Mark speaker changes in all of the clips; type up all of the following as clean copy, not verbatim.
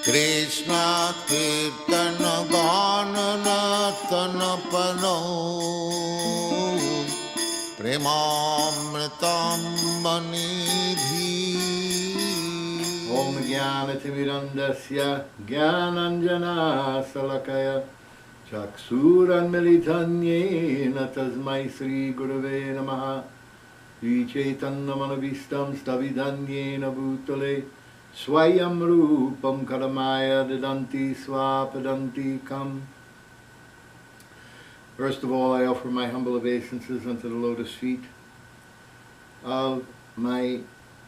Speaker 1: Krishna Kirtana Ganana Tanapano Premamritam Manidhi
Speaker 2: Om Jnanatimidandasya Jnananjana Salakaya Chaksuran Militanyena Tasmai Sri Gurave Namaha Sri Chaitanya Manavistam Stavidanyena Bhutale Swayam Rupam Karamaya Didanti Swapadanti Kam. First of all, I offer my humble obeisances unto the lotus feet of my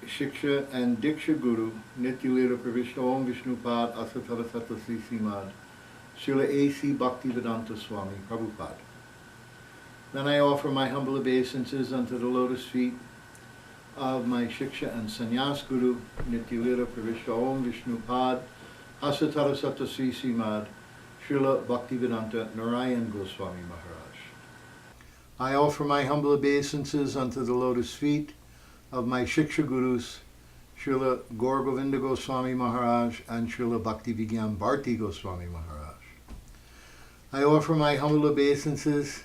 Speaker 2: Shiksha and Diksha Guru, Nityalila Pravishta Om Vishnupad Asatara Satasri Simad, Srila A.C. Bhaktivedanta Swami Prabhupada. Then I offer my humble obeisances unto the lotus feet of my Shiksha and Sannyas Guru, Nityalila Pravishta Om Vishnupad Asatara Satasri Simad, Srila Bhaktivedanta Narayan Goswami Maharaj. I offer my humble obeisances unto the lotus feet of my Shiksha Gurus, Srila Gaur Govinda Goswami Maharaj and Srila Bhaktivigyan Bharti Goswami Maharaj. I offer my humble obeisances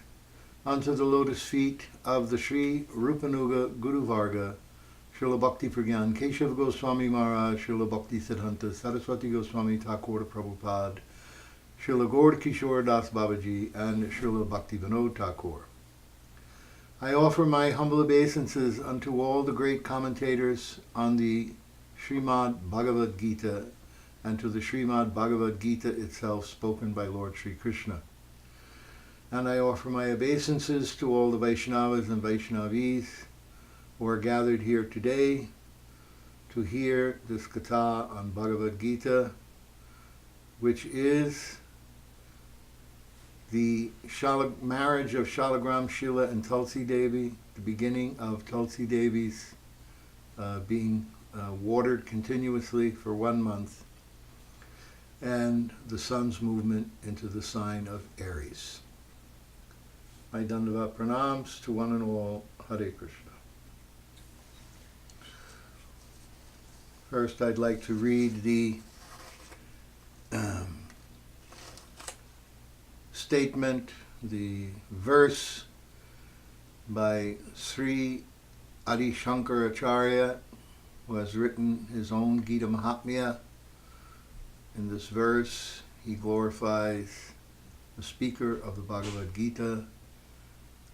Speaker 2: unto the lotus feet of the Sri Rupanuga Guru Varga, Srila Bhakti Pragyan Keshav Goswami Maharaj, Srila Bhakti Siddhanta Saraswati Goswami Thakur Prabhupada, Srila Gaur Kishore Das Babaji and Srila Bhakti Vinod Thakur. I offer my humble obeisances unto all the great commentators on the Srimad Bhagavad Gita and to the Srimad Bhagavad Gita itself spoken by Lord Sri Krishna. And I offer my obeisances to all the Vaishnavas and Vaishnavis who are gathered here today to hear this Katha on Bhagavad Gita, which is the marriage of Shalagram Shila and Tulsi Devi, the beginning of Tulsi Devi's being watered continuously for 1 month, and the sun's movement into the sign of Aries. My Dandavat Pranams to one and all. Hare Krishna. First, I'd like to read the statement, the verse by Sri Adi Shankaracharya, who has written his own Gita Mahatmya. In this verse, he glorifies the speaker of the Bhagavad Gita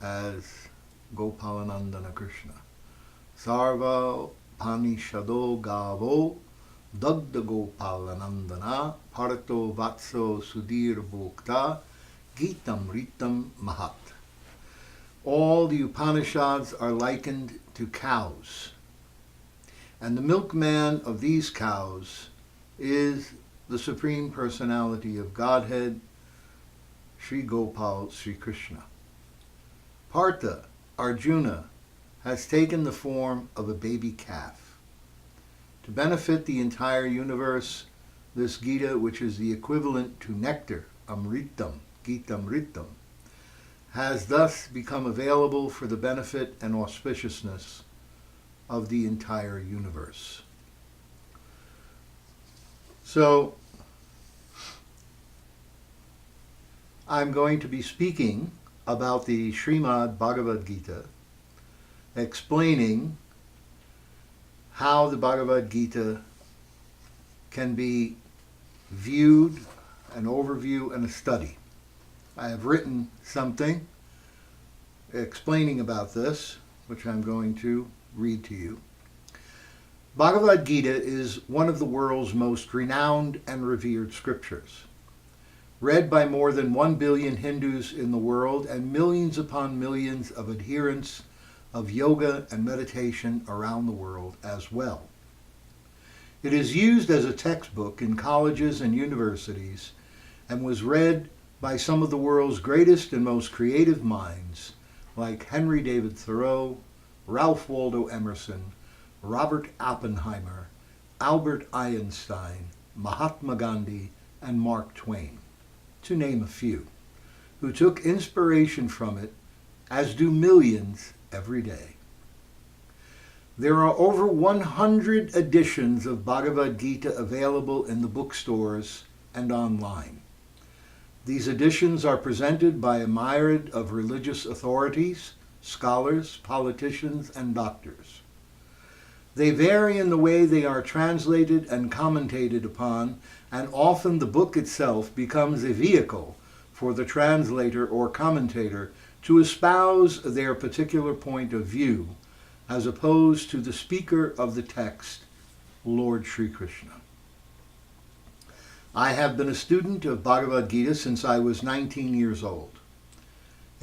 Speaker 2: as Gopalanandana Krishna. Sarva Panishado Gavo Dagda Gopalanandana Parato Vatso Sudhir Bhokta Gitam Ritam Mahat. All the Upanishads are likened to cows, and the milkman of these cows is the Supreme Personality of Godhead, Sri Gopal Sri Krishna. Partha, Arjuna, has taken the form of a baby calf. To benefit the entire universe, this Gita, which is the equivalent to nectar, Amritam, Gitamritam, has thus become available for the benefit and auspiciousness of the entire universe. So, I'm going to be speaking about the Srimad Bhagavad Gita, explaining how the Bhagavad Gita can be viewed, an overview, and a study. I have written something explaining about this, which I'm going to read to you. Bhagavad Gita is one of the world's most renowned and revered scriptures. Read by more than 1 billion Hindus in the world and millions upon millions of adherents of yoga and meditation around the world as well. It is used as a textbook in colleges and universities and was read by some of the world's greatest and most creative minds like Henry David Thoreau, Ralph Waldo Emerson, Robert Oppenheimer, Albert Einstein, Mahatma Gandhi, and Mark Twain, to name a few, who took inspiration from it, as do millions every day. There are over 100 editions of Bhagavad Gita available in the bookstores and online. These editions are presented by a myriad of religious authorities, scholars, politicians, and doctors. They vary in the way they are translated and commentated upon, and often the book itself becomes a vehicle for the translator or commentator to espouse their particular point of view, as opposed to the speaker of the text, Lord Sri Krishna. I have been a student of Bhagavad Gita since I was 19 years old.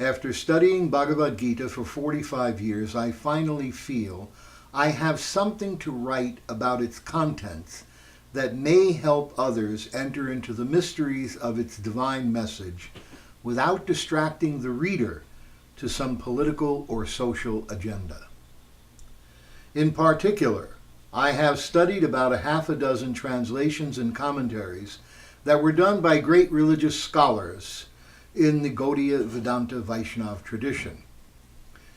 Speaker 2: After studying Bhagavad Gita for 45 years, I finally feel I have something to write about its contents that may help others enter into the mysteries of its divine message without distracting the reader to some political or social agenda. In particular, I have studied about a half a dozen translations and commentaries that were done by great religious scholars in the Gaudiya Vedanta Vaishnava tradition.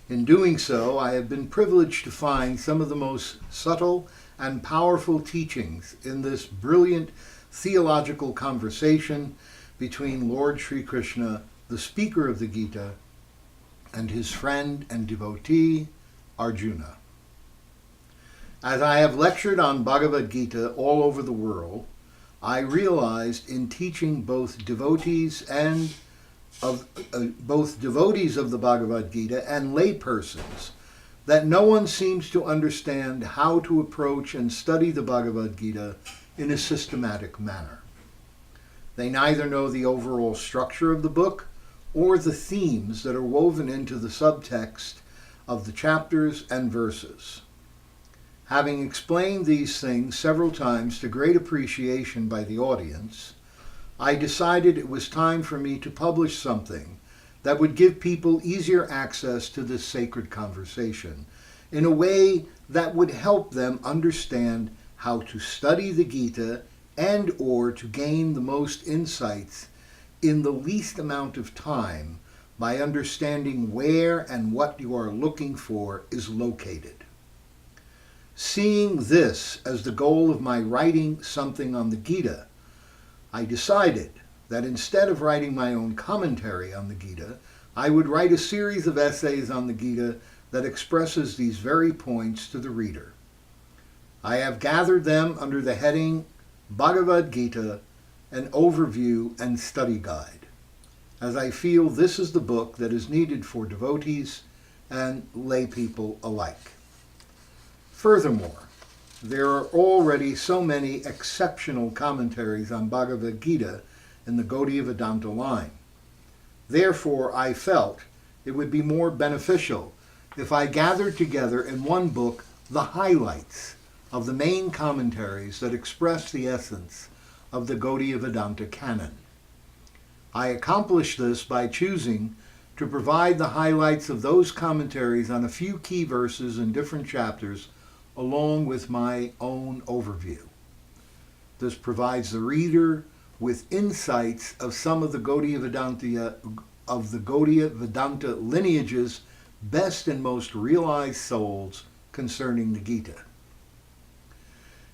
Speaker 2: In doing so, I have been privileged to find some of the most subtle and powerful teachings in this brilliant theological conversation between Lord Sri Krishna, the speaker of the Gita, and his friend and devotee, Arjuna. As I have lectured on Bhagavad Gita all over the world, I realized in teaching both devotees of the Bhagavad Gita and laypersons that no one seems to understand how to approach and study the Bhagavad Gita in a systematic manner. They neither know the overall structure of the book or the themes that are woven into the subtext of the chapters and verses. Having explained these things several times to great appreciation by the audience, I decided it was time for me to publish something that would give people easier access to this sacred conversation in a way that would help them understand how to study the Gita and or to gain the most insights in the least amount of time by understanding where and what you are looking for is located. Seeing this as the goal of my writing something on the Gita, I decided that instead of writing my own commentary on the Gita, I would write a series of essays on the Gita that expresses these very points to the reader. I have gathered them under the heading Bhagavad Gita, an Overview and Study Guide, as I feel this is the book that is needed for devotees and lay people alike. Furthermore, there are already so many exceptional commentaries on Bhagavad Gita in the Gaudiya Vedanta line. Therefore, I felt it would be more beneficial if I gathered together in one book the highlights of the main commentaries that express the essence of the Gaudiya Vedanta canon. I accomplished this by choosing to provide the highlights of those commentaries on a few key verses in different chapters along with my own overview. This provides the reader with insights of some of the Gaudiya Vedanta lineage's best and most realized souls concerning the Gita.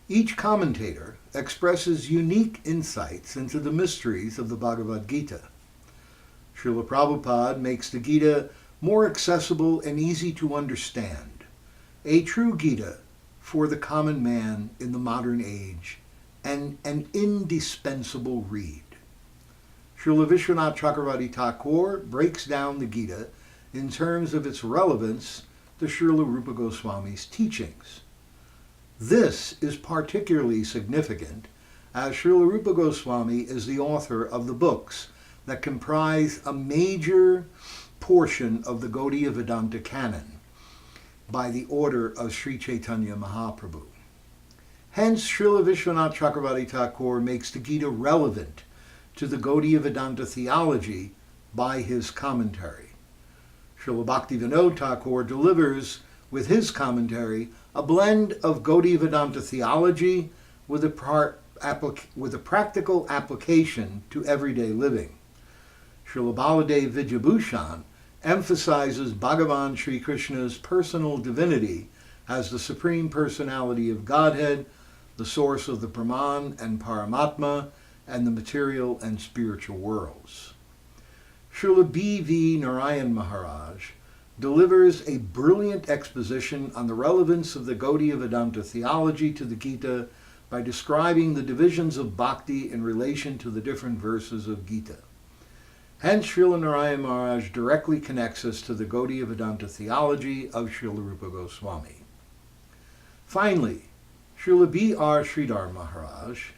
Speaker 2: Each commentator expresses unique insights into the mysteries of the Bhagavad Gita. Srila Prabhupada makes the Gita more accessible and easy to understand, a true Gita for the common man in the modern age, and an indispensable read. Srila Vishwanath Chakravarti Thakur breaks down the Gita in terms of its relevance to Srila Rupa Goswami's teachings. This is particularly significant as Srila Rupa Goswami is the author of the books that comprise a major portion of the Gaudiya Vedanta canon by the order of Sri Chaitanya Mahaprabhu. Hence, Srila Vishwanath Chakravarti Thakur makes the Gita relevant to the Gaudiya Vedanta theology by his commentary. Srila Bhaktivinoda Thakur delivers, with his commentary, a blend of Gaudiya Vedanta theology with a practical application to everyday living. Srila Baladev Vidyabhushan emphasizes Bhagavan Sri Krishna's personal divinity
Speaker 3: as the Supreme Personality of Godhead, the source of the Brahman and Paramatma, and the material and spiritual worlds. Srila B.V. Narayan Maharaj delivers a brilliant exposition on the relevance of the Gaudiya Vedanta theology to the Gita by describing the divisions of bhakti in relation to the different verses of Gita. Hence, Srila Narayan Maharaj directly connects us to the Gaudiya Vedanta theology of Srila Rupa Goswami. Finally, Srila B.R. Sridhar Maharaj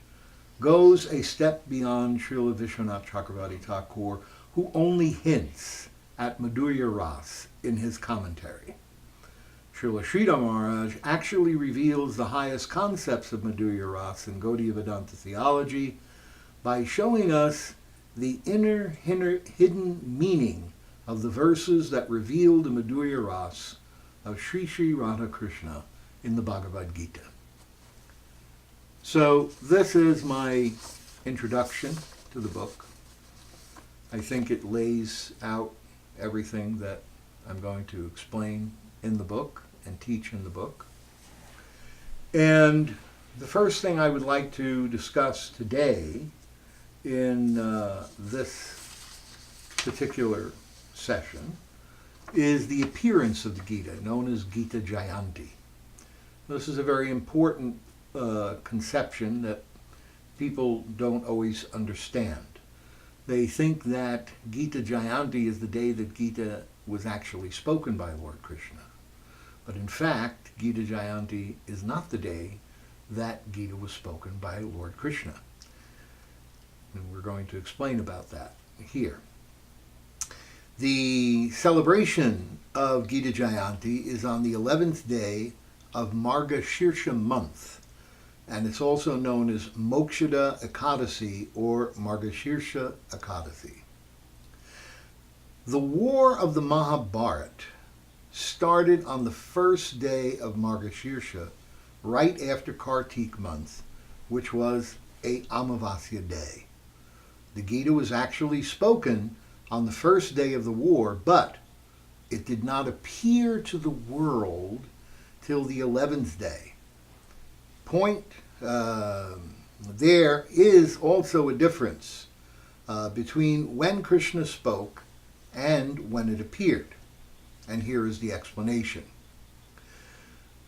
Speaker 3: goes a step beyond Srila Vishwanath Chakravarti Thakur, who only hints at Madhurya Ras in his commentary. Srila Sridhar Maharaj actually reveals the highest concepts of Madhurya Ras in Gaudiya Vedanta theology by showing us the inner hidden meaning of the verses that reveal the Madhurya Ras of Sri Sri Radha Krishna in the Bhagavad Gita. So this is my introduction to the book. I think it lays out everything that I'm going to explain in the book and teach in the book. And the first thing I would like to discuss today in this particular session is the appearance of the Gita, known as Gita Jayanti. This is a very important conception that people don't always understand. They think that Gita Jayanti is the day that Gita was actually spoken by Lord Krishna. But in fact, Gita Jayanti is not the day that Gita was spoken by Lord Krishna. And we're going to explain about that here. The celebration of Gita Jayanti is on the 11th day of Margashirsha month, and it's also known as Mokshada Ekadasi or Margashirsha Ekadasi. The War of the Mahabharata started on the first day of Margashirsha, right after Kartik month, which was a Amavasya day. The Gita was actually spoken on the first day of the war, but it did not appear to the world till the 11th day. Point, there is also a difference between when Krishna spoke and when it appeared. And here is the explanation.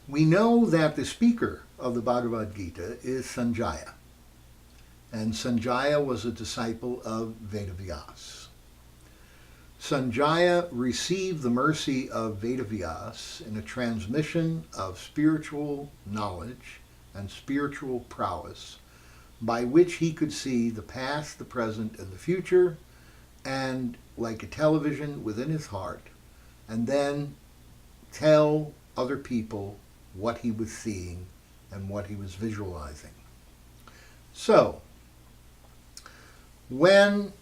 Speaker 3: We know that the speaker of the Bhagavad Gita is Sanjaya. And Sanjaya was a disciple of Vedavyas. Sanjaya received the mercy of Vedavyas in a transmission of spiritual knowledge and spiritual prowess by which he could see the past, the present, and the future, and like a television within his heart, and then tell other people what he was seeing and what he was visualizing. So, when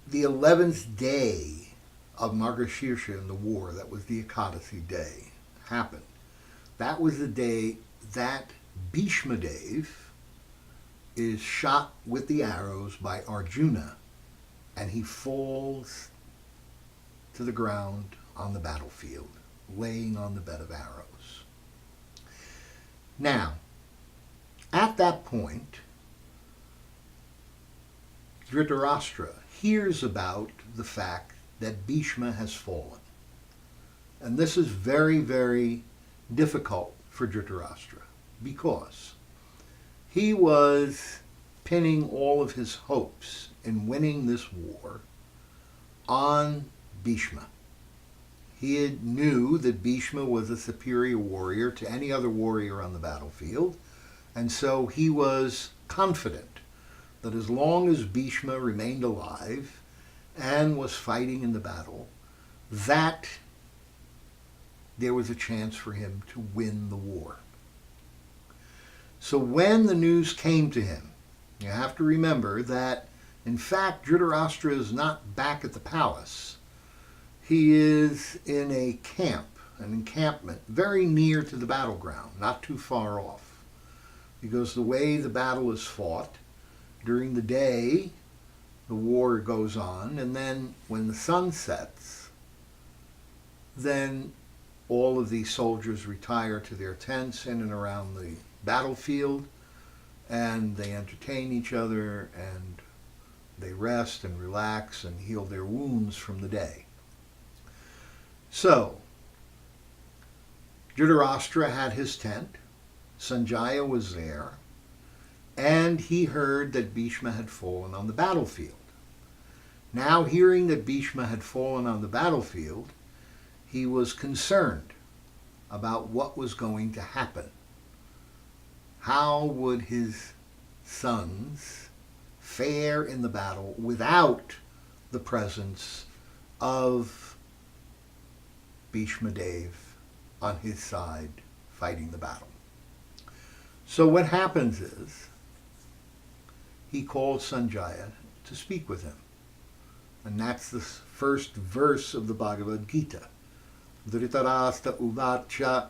Speaker 3: the 11th day of Margashirsha in the war, that was the Ekadasi day, happened, that was the day that Bhishma Dev is shot with the arrows by Arjuna, and he falls to the ground on the battlefield, laying on the bed of arrows. Now, at that point, Dhritarashtra hears about the fact that Bhishma has fallen. And this is very, very difficult for Dhritarashtra because he was pinning all of his hopes in winning this war on Bhishma. He knew that Bhishma was a superior warrior to any other warrior on the battlefield, and so he was confident that as long as Bhishma remained alive and was fighting in the battle, that there was a chance for him to win the war. So when the news came to him, you have to remember that, in fact, Dhritarashtra is not back at the palace. He is in a camp, an encampment, very near to the battleground, not too far off. Because the way the battle is fought, during the day, the war goes on, and then when the sun sets, then all of these soldiers retire to their tents in and around the battlefield, and they entertain each other, and they rest and relax and heal their wounds from the day. So, Dhritarashtra had his tent, Sanjaya was there, and he heard that Bhishma had fallen on the battlefield. Now, hearing that Bhishma had fallen on the battlefield, he was concerned about what was going to happen. How would his sons fare in the battle without the presence of Bhishma Dev on his side fighting the battle? So what happens is, he calls Sanjaya to speak with him. And that's the first verse of the Bhagavad Gita. Dhritarashtra uvacha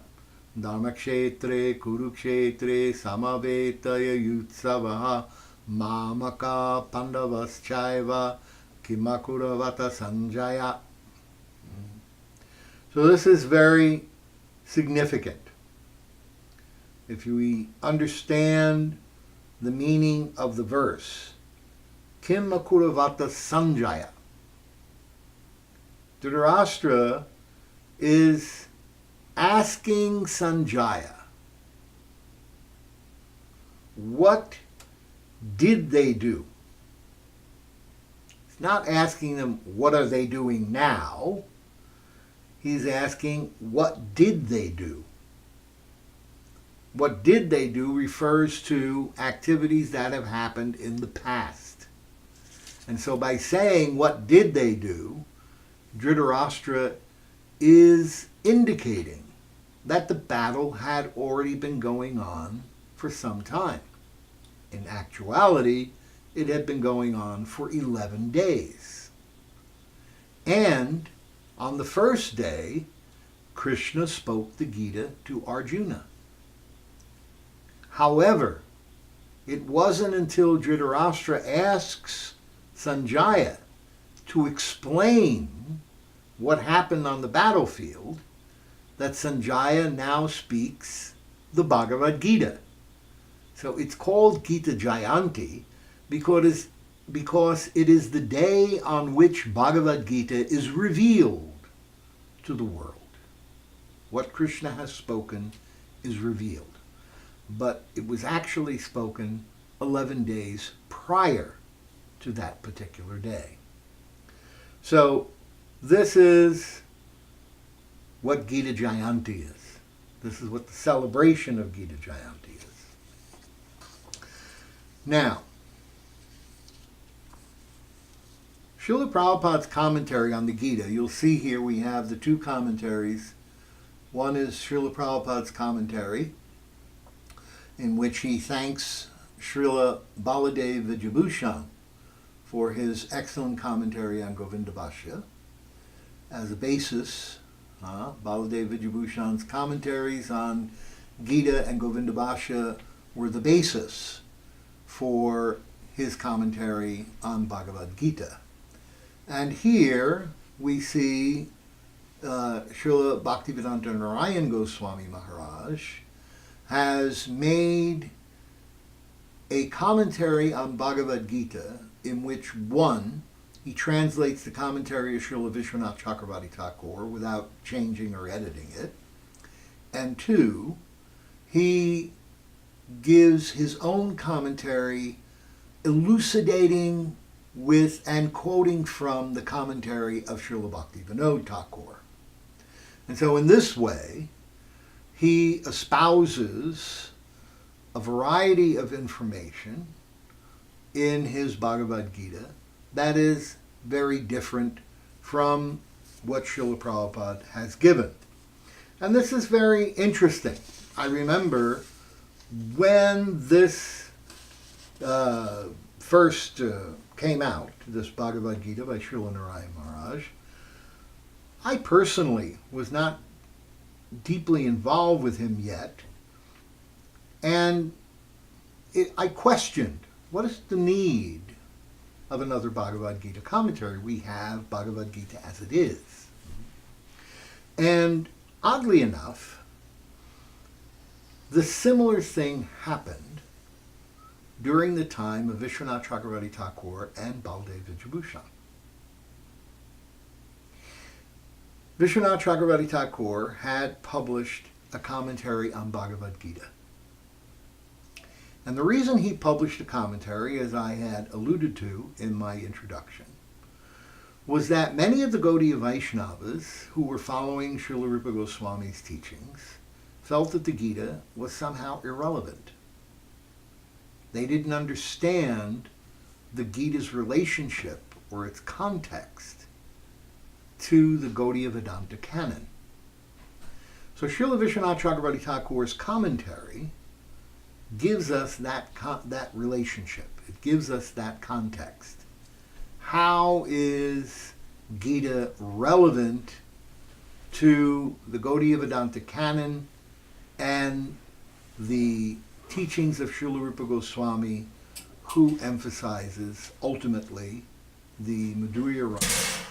Speaker 3: dharmakshetre kurukshetre samavetaya yutsavaha mamaka pandavaschaiva kimakuravata Sanjaya. So this is very significant. If we understand the meaning of the verse, kimakuravata Sanjaya, Dhritarashtra is asking Sanjaya, what did they do? He's not asking them, what are they doing now? He's asking, what did they do? What did they do refers to activities that have happened in the past. And so by saying, what did they do, Dhritarashtra is indicating that the battle had already been going on for some time. In actuality, it had been going on for 11 days. And on the first day, Krishna spoke the Gita to Arjuna. However, it wasn't until Dhritarashtra asks Sanjaya to explain what happened on the battlefield that Sanjaya now speaks the Bhagavad Gita. So it's called Gita Jayanti because it is the day on which Bhagavad Gita is revealed to the world. What Krishna has spoken is revealed. But it was actually spoken 11 days prior to that particular day. So this is what Gita Jayanti is. This is what the celebration of Gita Jayanti is. Now, Srila Prabhupada's commentary on the Gita, you'll see here we have the two commentaries. One is Srila Prabhupada's commentary, in which he thanks Srila Baladev Vijayabhushan for his excellent commentary on Govinda Bhashya. As a basis, Baladev Vijayabhushan's commentaries on Gita and Govinda Bhashya were the basis for his commentary on Bhagavad Gita. And here we see Srila Bhaktivedanta Narayan Goswami Maharaj has made a commentary on Bhagavad Gita in which, one, he translates the commentary of Srila Vishwanath Chakravarti Thakur without changing or editing it, and two, he gives his own commentary elucidating with and quoting from the commentary of Srila Bhaktivinoda Thakur. And so in this way, he espouses a variety of information in his Bhagavad Gita that is very different from what Srila Prabhupada has given. And this is very interesting. I remember when this first came out, this Bhagavad Gita by Srila Narayan Maharaj, I personally was not deeply involved with him yet, and I questioned, what is the need of another Bhagavad Gita commentary? We have Bhagavad Gita as it is. And Oddly enough, the similar thing happened during the time of Vishwanath Chakravarti Thakur and Baldev Vijayabhushan. Vishwanath Chakravarti Thakur had published a commentary on Bhagavad Gita. And the reason he published a commentary, as I had alluded to in my introduction, was that many of the Gaudiya Vaishnavas who were following Srila Rupa Goswami's teachings felt that the Gita was somehow irrelevant. They didn't understand the Gita's relationship or its context to the Gaudiya Vedanta canon. So Srila Vishwanath Chakravarti Thakur's commentary gives us that relationship. It gives us that context. How is Gita relevant to the Gaudiya Vedanta canon and the teachings of Srila Rupa Goswami, who emphasizes ultimately the Madhurya Rasa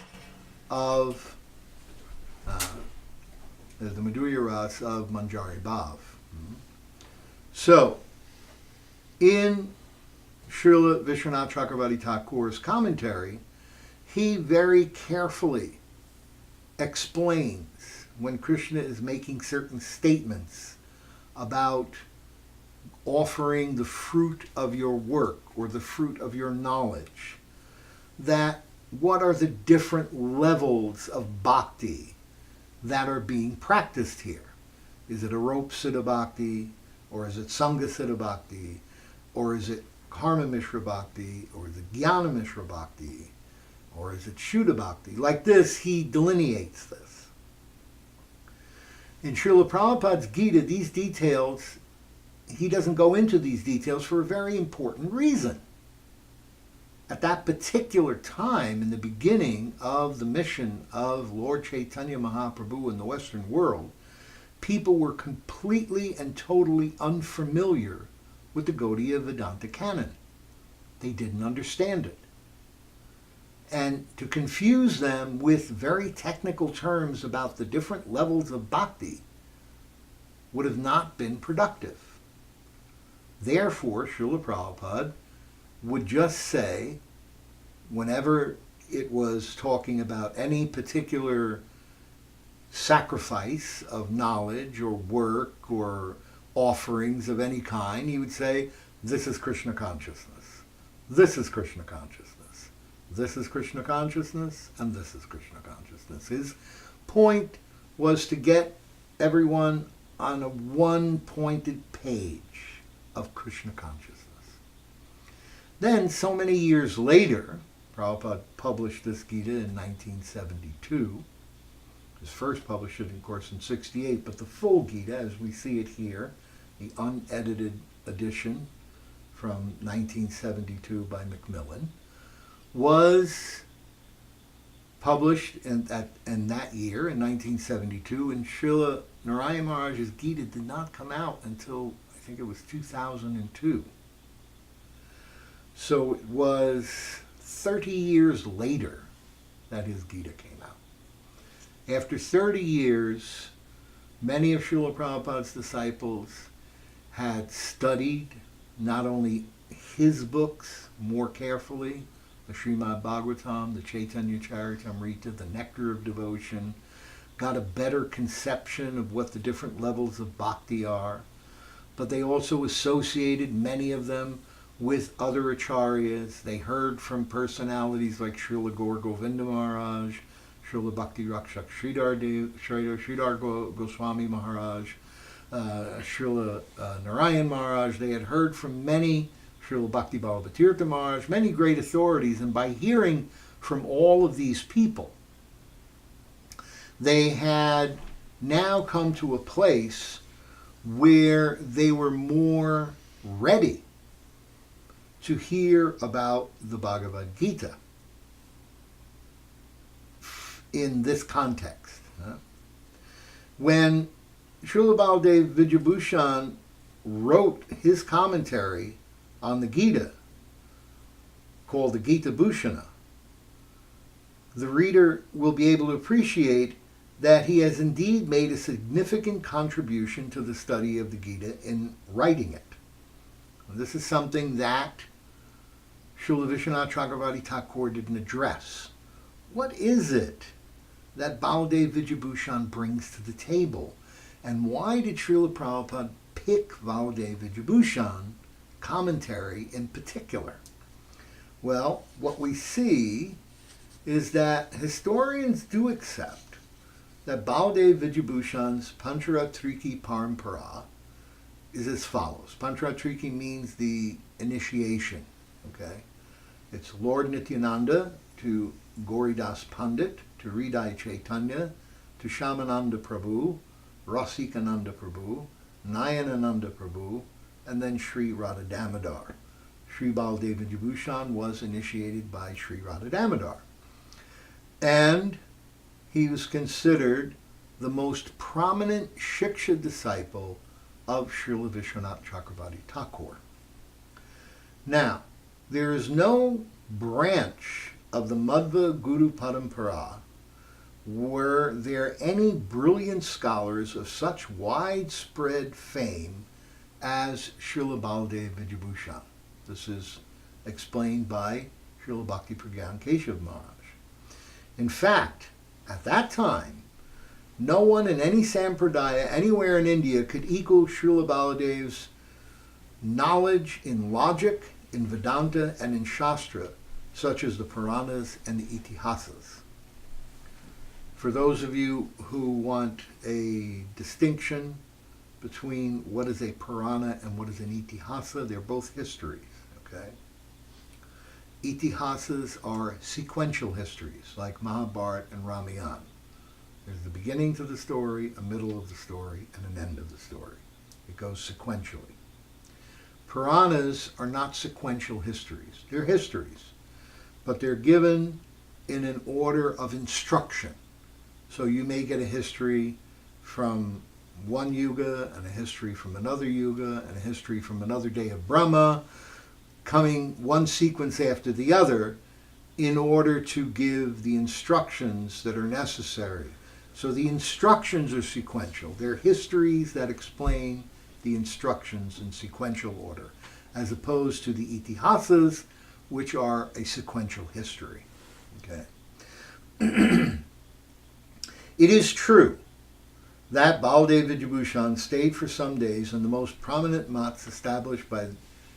Speaker 3: of Manjari Bhav. So, in Srila Vishwanath Chakravarti Thakur's commentary, he very carefully explains when Krishna is making certain statements about offering the fruit of your work or the fruit of your knowledge, that what are the different levels of bhakti that are being practiced here? Is it Aropa Siddha Bhakti, or is it Sangha Siddha Bhakti, or is it Karma Mishra Bhakti, or is it Jnana Mishra Bhakti, or is it Shuddha Bhakti? Like this, he delineates this. In Srila Prabhupada's Gita, these details, he doesn't go into these details for a very important reason. At that particular time, in the beginning of the mission of Lord Chaitanya Mahaprabhu in the Western world, people were completely and totally unfamiliar with the Gaudiya Vedanta canon. They didn't understand it. And to confuse them with very technical terms about the different levels of bhakti would have not been productive. Therefore, Srila Prabhupada would just say, whenever it was talking about any particular sacrifice of knowledge or work or offerings of any kind, he would say, this is Krishna consciousness. This is Krishna consciousness. This is Krishna consciousness, and this is Krishna consciousness. His point was to get everyone on a one-pointed page of Krishna consciousness. Then, so many years later, Prabhupada published this Gita in 1972. His first published it, of course, in 1968, but the full Gita, as we see it here, the unedited edition from 1972 by Macmillan, was published in that year, in 1972, and Srila Narayan Maharaj's Gita did not come out until, I think it was 2002. So it was 30 years later that his Gita came out. After 30 years, many of Srila Prabhupada's disciples had studied not only his books more carefully, the Srimad Bhagavatam, the Chaitanya Charitamrita, the Nectar of Devotion, got a better conception of what the different levels of bhakti are, but they also associated many of them with other acharyas. They heard from personalities like Srila Gaur Govinda Maharaj, Srila Bhakti Rakshak Sridhar Goswami Maharaj, Srila Narayan Maharaj. They had heard from many, Srila Bhakti Ballabhatirtha Maharaj, many great authorities, and by hearing from all of these people, they had now come to a place where they were more ready to hear about the Bhagavad Gita in this context. When Srila Baldev Vijayabhushan wrote his commentary on the Gita, called the Gita Bhushana, the reader will be able to appreciate that he has indeed made a significant contribution to the study of the Gita in writing it. This is something that Srila Vishwanath Chakravarti Thakur didn't address. What is it that Baladev Vijayabhushan brings to the table? And why did Srila Prabhupada pick Baladev Vijayabhushan commentary in particular? Well, what we see is that historians do accept that Baladev Vijayabhushan's Pancharatriki Parampara is as follows. Pancharatriki means the initiation, okay? It's Lord Nityananda to Gauridas Pandit, to Hridaya Chaitanya, to Shamananda Prabhu, Rasikananda Prabhu, Nayanananda Prabhu, and then Sri Radha Damodar. Sri Baladev Vijayabhushan was initiated by Sri Radha Damodar. And he was considered the most prominent Shiksha disciple of Srila Vishwanath Chakravarti Thakur. Now, there is no branch of the Madhva Guru Parampara were there any brilliant scholars of such widespread fame as Srila Baladev Vijayabhushan. This is explained by Srila Bhakti Pragyan Keshav Maharaj. In fact, at that time, no one in any sampradaya anywhere in India could equal Srila Baladev's knowledge in logic, in Vedanta, and in Shastra, such as the Puranas and the Itihasas. For those of you who want a distinction between what is a Purana and what is an Itihasa, they're both histories, okay? Itihasas are sequential histories, like Mahabharata and Ramayana. There's the beginning to the story, a middle of the story, and an end of the story. It goes sequentially. Puranas are not sequential histories. They're histories, but they're given in an order of instruction. So you may get a history from one yuga, and a history from another yuga, and a history from another day of Brahma, coming one sequence after the other in order to give the instructions that are necessary. So the instructions are sequential. They're histories that explain the instructions in sequential order, as opposed to the Itihasas, which are a sequential history. Okay. It is true that Baladev Vijayabhushan stayed for some days in the most prominent mats established by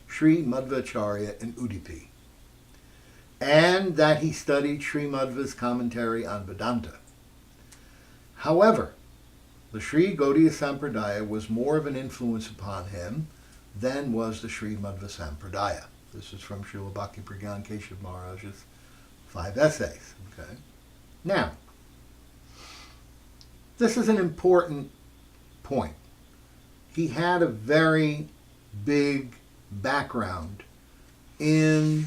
Speaker 3: Sri Madhvacharya in Udupi, and that he studied Sri Madhva's commentary on Vedanta. However, the Sri Gaudiya Sampradaya was more of an influence upon him than was the Sri Madhva Sampradaya. This is from Srila Bhakti Pragyan Keshav Maharaj's 5 essays. Okay. Now, this is an important point. He had a very big background in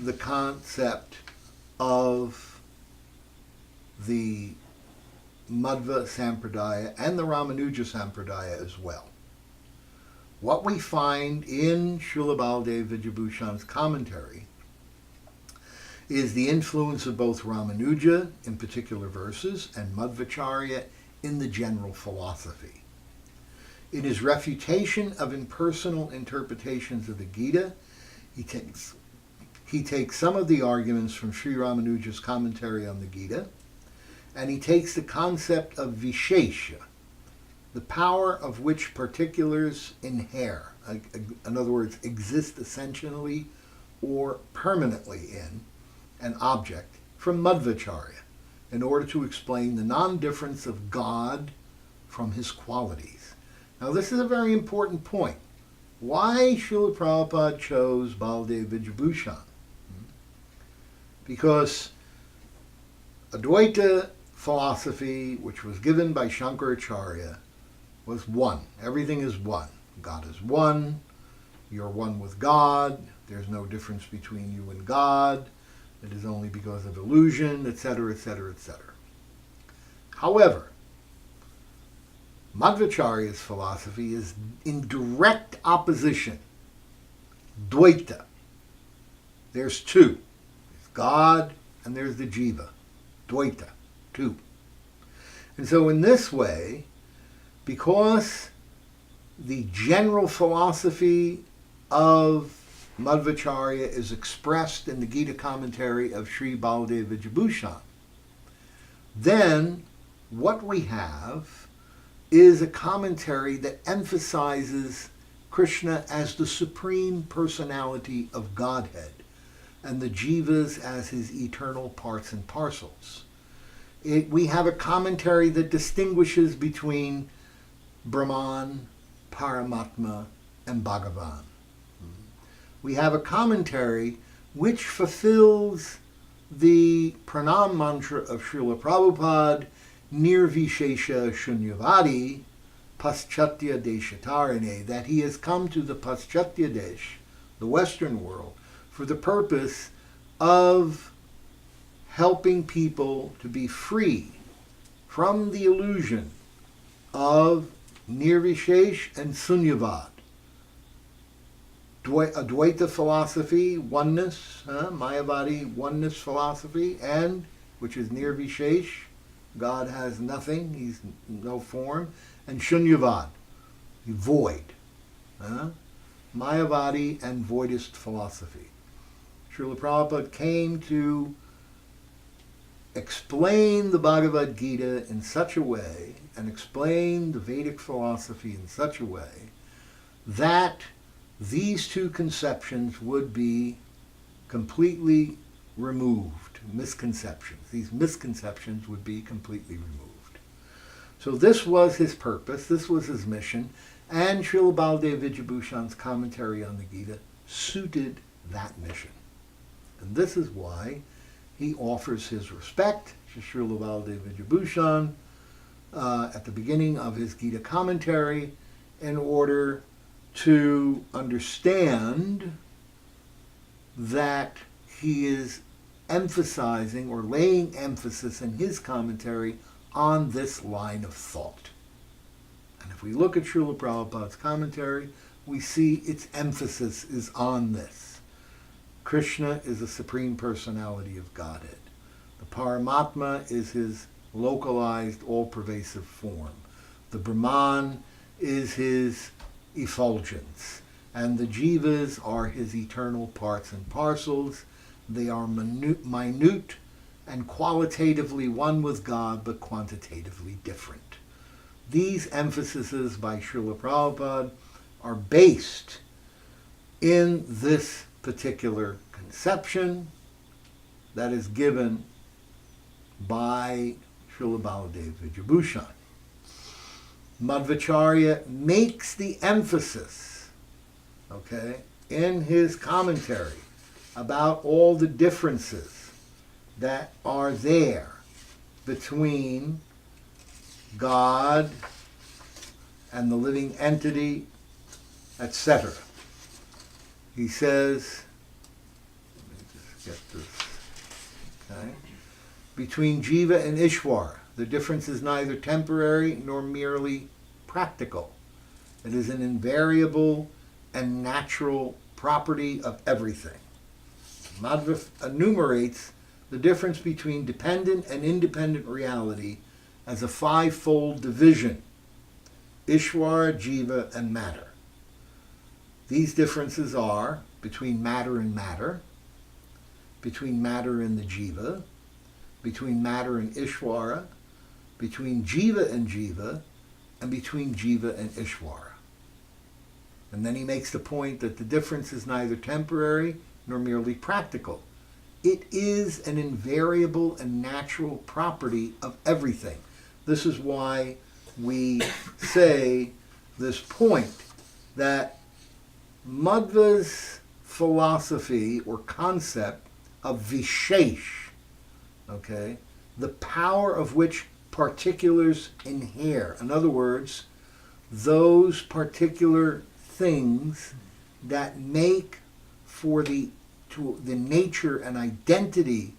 Speaker 3: the concept of the Madhva Sampradaya and the Ramanuja Sampradaya as well. What we find in Srila Baladev Vijayabhushan's commentary is the influence of both Ramanuja in particular verses and Madhvacharya in the general philosophy. In his refutation of impersonal interpretations of the Gita, he takes some of the arguments from Sri Ramanuja's commentary on the Gita, and he takes the concept of Vishesha, the power of which particulars inhere, in other words, exist essentially or permanently in an object, from Madhvacharya, in order to explain the non-difference of God from his qualities. Now this is a very important point. Why Srila Prabhupada chose Baladev Vijayabhushan? Because Advaita philosophy, which was given by Shankaracharya, was one. Everything is one. God is one. You're one with God. There's no difference between you and God. It is only because of illusion, etc., etc., etc. However, Madhvacharya's philosophy is in direct opposition. Dvaita. There's two. There's God and there's the Jiva. Dvaita. Two. And so in this way, because the general philosophy of Madhvacharya is expressed in the Gita commentary of Sri Baladev Vijayabhushan, then what we have is a commentary that emphasizes Krishna as the supreme personality of Godhead and the jivas as his eternal parts and parcels. We have a commentary that distinguishes between Brahman, Paramatma, and Bhagavan. We have a commentary which fulfills the pranam mantra of Srila Prabhupada, Nirvishesha Shunyavadi, Paschatya Deshatarane, that he has come to the Paschatya Desh, the Western world, for the purpose of helping people to be free from the illusion of Nirvishesh and Sunyavad. Advaita philosophy, oneness, Mayavadi oneness philosophy, and which is Nirvishesh, God has nothing, he's no form, and Shunyavad, void. Mayavadi and voidist philosophy. Srila Prabhupada came to explain the Bhagavad Gita in such a way, and explain the Vedic philosophy in such a way, that these two conceptions would be completely removed, misconceptions. These misconceptions would be completely removed. So this was his purpose, this was his mission, and Srila Baladev Vijayabhushan's commentary on the Gita suited that mission. And this is why he offers his respect to Srila Baladev Vijayabhushan at the beginning of his Gita commentary in order to understand that he is emphasizing or laying emphasis in his commentary on this line of thought. And if we look at Srila Prabhupada's commentary, we see its emphasis is on this. Krishna is the Supreme Personality of Godhead. The Paramatma is his localized, all-pervasive form. The Brahman is his effulgence. And the jivas are his eternal parts and parcels. They are minute and qualitatively one with God, but quantitatively different. These emphases by Srila Prabhupada are based in this particular conception that is given by Srila Baladev Vijayabhushan. Madhvacharya makes the emphasis, in his commentary about all the differences that are there between God and the living entity, etc. He says, let me just get this, between Jiva and Ishwar, the difference is neither temporary nor merely practical. It is an invariable and natural property of everything. Madhva enumerates the difference between dependent and independent reality as a five-fold division: Ishwara, Jiva, and matter. These differences are between matter and matter, between matter and the Jiva, between matter and Ishwara, between Jiva and Jiva, and between Jiva and Ishwara. And then he makes the point that the difference is neither temporary nor merely practical. It is an invariable and natural property of everything. This is why we say this point, that Madhva's philosophy or concept of Vishesh, the power of which particulars inhere. In other words, those particular things that make for the nature and identity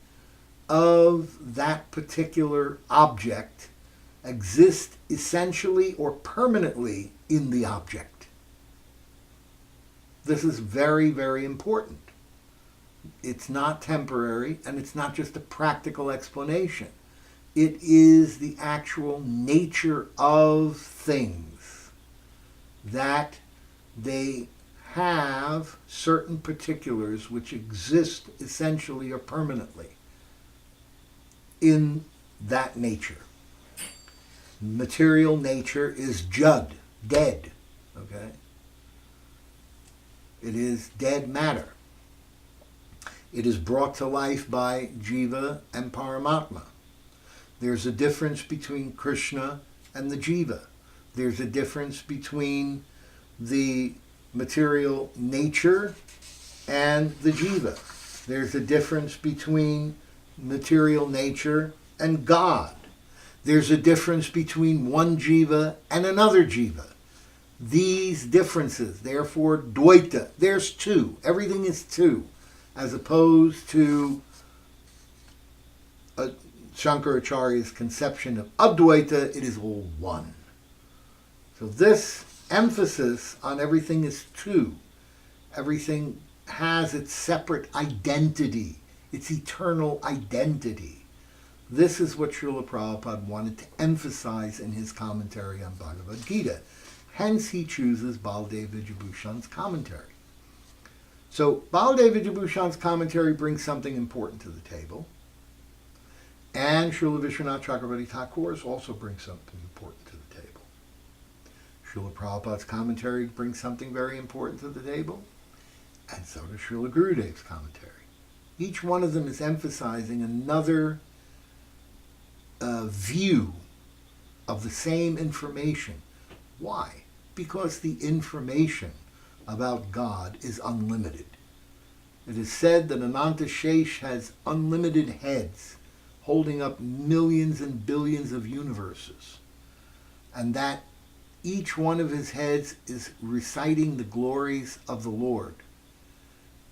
Speaker 3: of that particular object exist essentially or permanently in the object. This is very, very important. It's not temporary, and it's not just a practical explanation. It is the actual nature of things that they have certain particulars which exist essentially or permanently in that nature. Material nature is jud, dead, okay? It is dead matter. It is brought to life by Jiva and Paramatma. There's a difference between Krishna and the Jiva. There's a difference between the material nature and the Jiva. There's a difference between material nature and God. There's a difference between one Jiva and another Jiva. These differences, therefore, Dvaita, there's two. Everything is two, as opposed to Shankaracharya's conception of Advaita, it is all one. So this emphasis on everything is two. Everything has its separate identity, its eternal identity. This is what Srila Prabhupada wanted to emphasize in his commentary on Bhagavad Gita. Hence he chooses Baldev Vijayabhushan's commentary. So Baldev Vijayabhushan's commentary brings something important to the table. And Srila Vishwanath Chakravarti Thakur's also brings something important to the table. Srila Prabhupada's commentary brings something very important to the table. And so does Srila Gurudev's commentary. Each one of them is emphasizing another view of the same information. Why? Because the information about God is unlimited. It is said that Ananta Shesh has unlimited heads holding up millions and billions of universes, and that each one of his heads is reciting the glories of the Lord.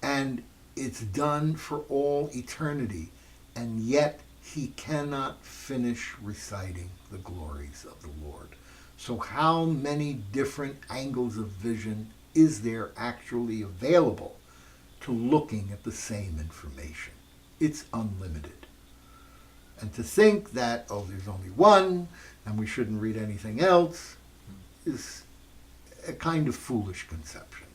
Speaker 3: And it's done for all eternity, and yet he cannot finish reciting the glories of the Lord. So how many different angles of vision is there actually available to looking at the same information? It's unlimited. And to think that, oh, there's only one, and we shouldn't read anything else, is a kind of foolish conception.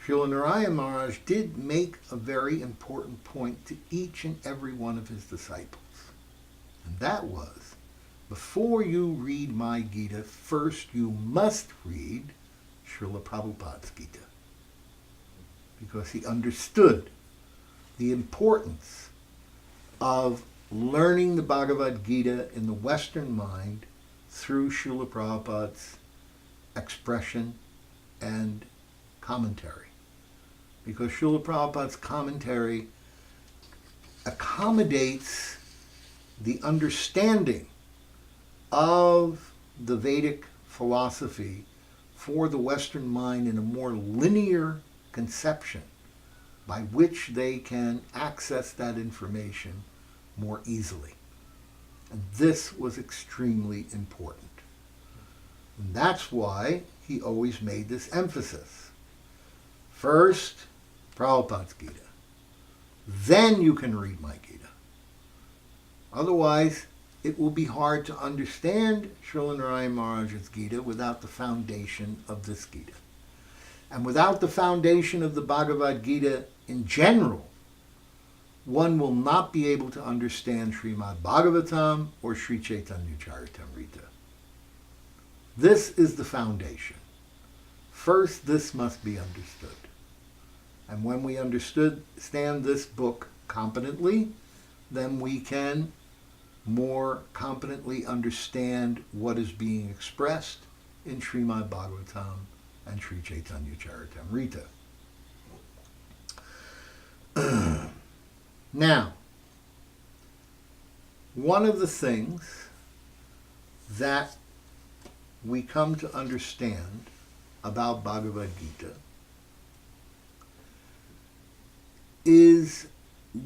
Speaker 3: Srila Narayan Maharaj did make a very important point to each and every one of his disciples. And that was, before you read my Gita, first you must read Srila Prabhupada's Gita. Because he understood the importance of learning the Bhagavad Gita in the Western mind through Srila Prabhupada's expression and commentary. Because Srila Prabhupada's commentary accommodates the understanding of the Vedic philosophy for the Western mind in a more linear conception by which they can access that information more easily. And this was extremely important. And that's why he always made this emphasis. First, Prabhupada's Gita. Then you can read my Gita. Otherwise, it will be hard to understand Srila Narayan Maharaj's Gita without the foundation of this Gita. And without the foundation of the Bhagavad Gita in general, one will not be able to understand Srimad Bhagavatam or Sri Chaitanya Charitamrita. This is the foundation. First, this must be understood. And when we understand this book competently, then we can more competently understand what is being expressed in Srimad Bhagavatam and Sri Chaitanya Charitamrita. Now, one of the things that we come to understand about Bhagavad Gita is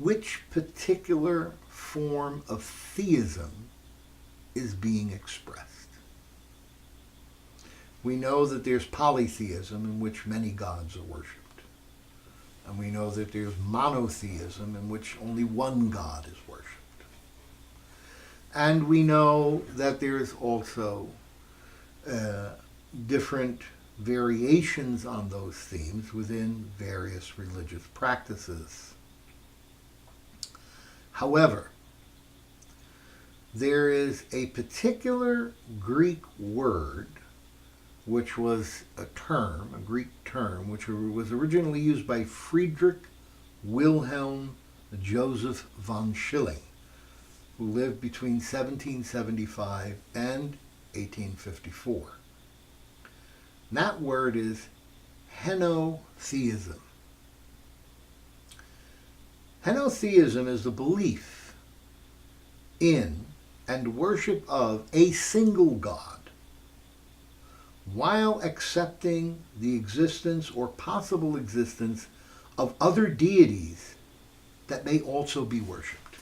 Speaker 3: which particular form of theism is being expressed. We know that there's polytheism in which many gods are worshipped. And we know that there's monotheism in which only one God is worshipped. And we know that there's also different variations on those themes within various religious practices. However, there is a particular Greek word, which was a Greek term, which was originally used by Friedrich Wilhelm Joseph von Schilling, who lived between 1775 and 1854. And that word is henotheism. Henotheism is the belief in and worship of a single God, while accepting the existence or possible existence of other deities that may also be worshipped.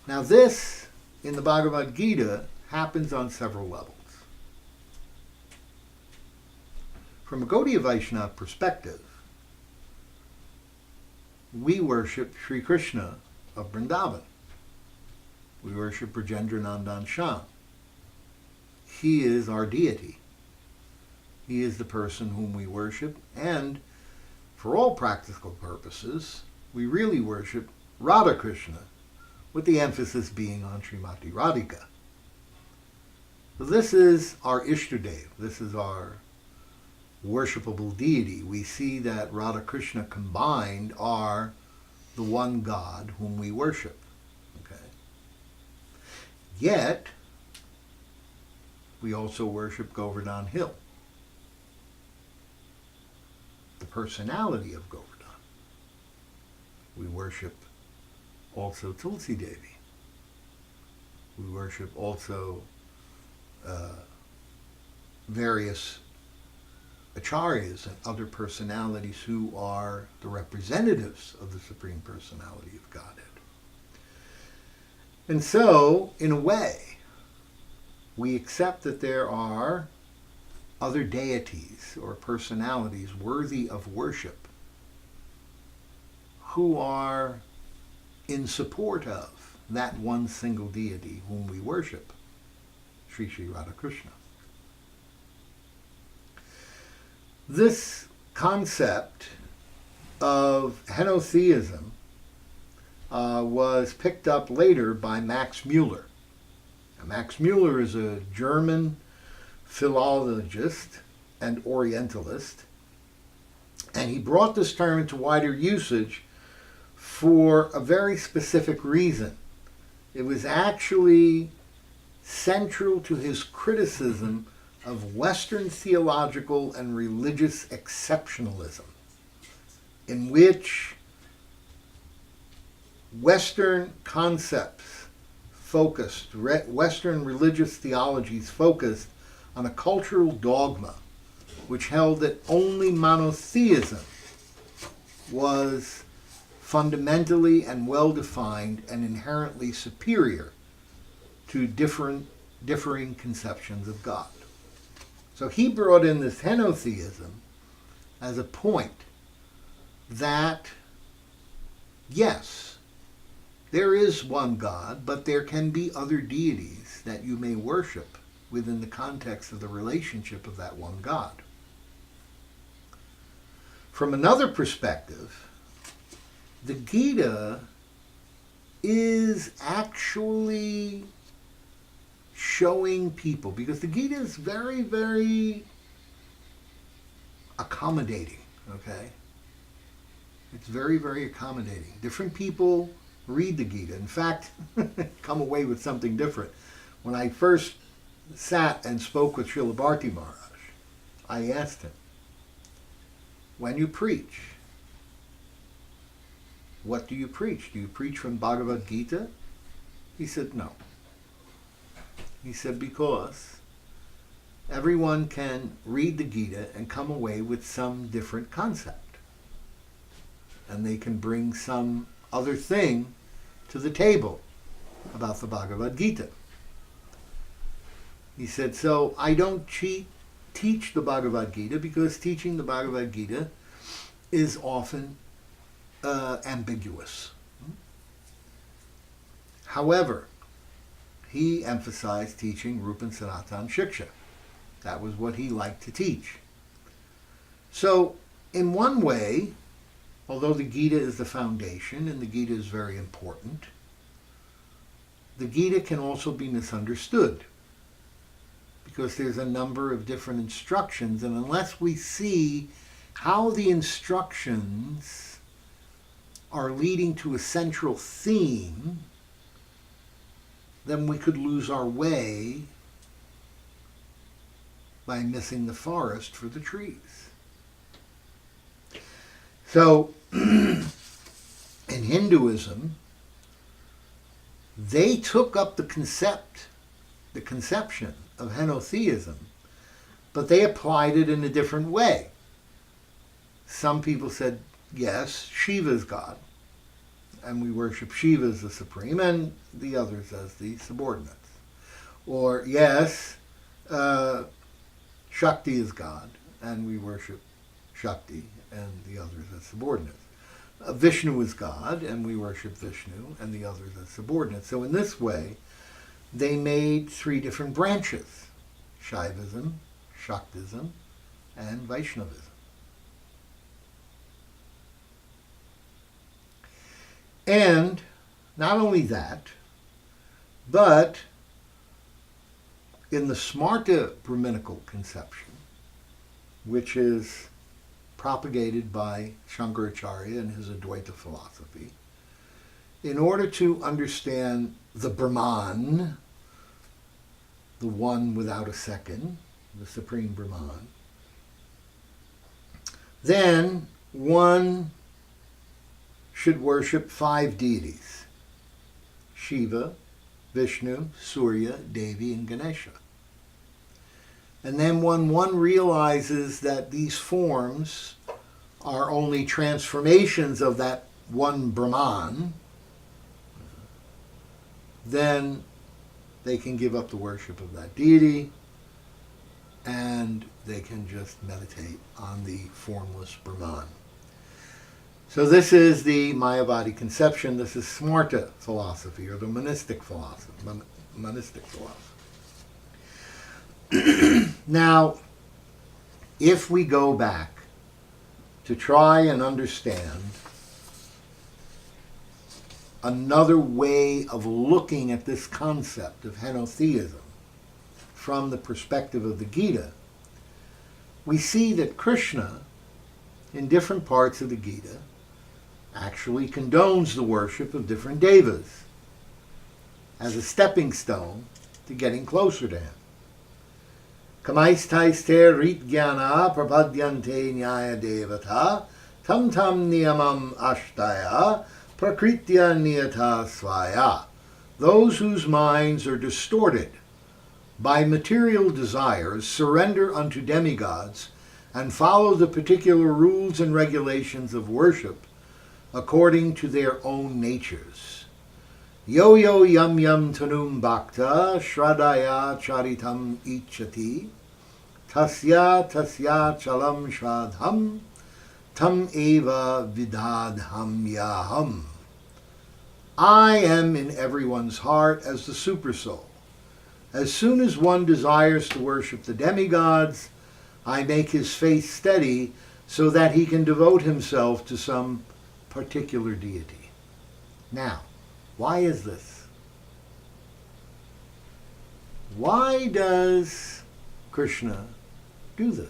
Speaker 3: Now this, in the Bhagavad Gita, happens on several levels. From a Gaudiya Vaishnava perspective, we worship Sri Krishna of Vrindavan. We worship Brajendra Nandan Shyam. He is our deity. He is the person whom we worship, and for all practical purposes, we really worship Radha Krishna, with the emphasis being on Srimati Radhika. So this is our Ishtadev. This is our worshipable deity. We see that Radha Krishna combined are the one God whom we worship. Okay. Yet, we also worship Govardhan Hill, the personality of Govardhan. We worship also Tulsi Devi. We worship also various acharyas and other personalities who are the representatives of the Supreme Personality of Godhead. And so, in a way, we accept that there are other deities or personalities worthy of worship who are in support of that one single deity whom we worship, Sri Sri Radhakrishna. This concept of henotheism was picked up later by Max Muller. Now, Max Muller is a German philologist and Orientalist, and he brought this term into wider usage for a very specific reason. It was actually central to his criticism of Western theological and religious exceptionalism, in which Western concepts focused, Western religious theologies focused on a cultural dogma which held that only monotheism was fundamentally and well-defined and inherently superior to differing conceptions of God. So he brought in this henotheism as a point that, yes, there is one God, but there can be other deities that you may worship within the context of the relationship of that one God. From another perspective, the Gita is actually showing people, because the Gita is very, very accommodating, okay? It's very, very accommodating. Different people read the Gita. In fact, come away with something different. When I first sat and spoke with Srila Bharti Maharaj, I asked him, when you preach, what do you preach? Do you preach from Bhagavad Gita? He said, no. He said, because everyone can read the Gita and come away with some different concept. And they can bring some other thing to the table about the Bhagavad Gita. He said, so I don't teach the Bhagavad Gita because teaching the Bhagavad Gita is often ambiguous. However, he emphasized teaching Rupa and Sanatana Shiksha. That was what he liked to teach. So, in one way, although the Gita is the foundation and the Gita is very important, the Gita can also be misunderstood because there's a number of different instructions, and unless we see how the instructions are leading to a central theme, then we could lose our way by missing the forest for the trees. So, in Hinduism, they took up the conception of henotheism, but they applied it in a different way. Some people said, yes, Shiva is God, and we worship Shiva as the supreme, and the others as the subordinates. Or, yes, Shakti is God, and we worship Shakti and the others as subordinates. Vishnu is God, and we worship Vishnu and the others as subordinates. So in this way, they made three different branches: Shaivism, Shaktism, and Vaishnavism. And not only that, but in the Smarta Brahminical conception, which is propagated by Shankaracharya and his Advaita philosophy, in order to understand the Brahman, the one without a second, the Supreme Brahman, then one should worship 5 deities: Shiva, Vishnu, Surya, Devi, and Ganesha. And then when one realizes that these forms are only transformations of that one Brahman, then they can give up the worship of that deity and they can just meditate on the formless Brahman. So this is the Mayavadi conception. This is Smarta philosophy, or the monistic philosophy. Now, if we go back to try and understand another way of looking at this concept of henotheism from the perspective of the Gita, we see that Krishna, in different parts of the Gita, actually condones the worship of different devas as a stepping stone to getting closer to him. Kamaistaiste rit jnana prapadyante nyaya devata tam tam niyamam ashtaya prakritya niyata svaya. Those whose minds are distorted by material desires surrender unto demigods and follow the particular rules and regulations of worship according to their own natures. Yo yo yam yam tanum bhakta shradaya charitam ichati tasya chalam shradham tam eva vidadham yaham. I am in everyone's heart as the supersoul. As soon as one desires to worship the demigods, I make his faith steady so that he can devote himself to some particular deity. Now, why is this? Why does Krishna do this?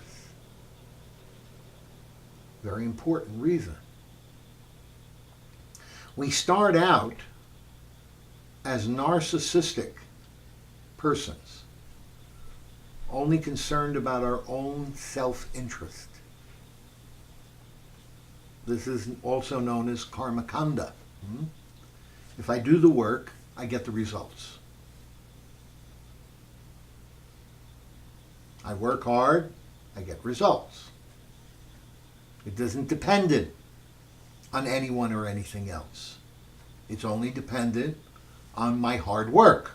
Speaker 3: Very important reason. We start out as narcissistic persons, only concerned about our own self-interest. This is also known as karmakanda. If I do the work, I get the results. I work hard, I get results. It isn't dependent on anyone or anything else. It's only dependent on my hard work.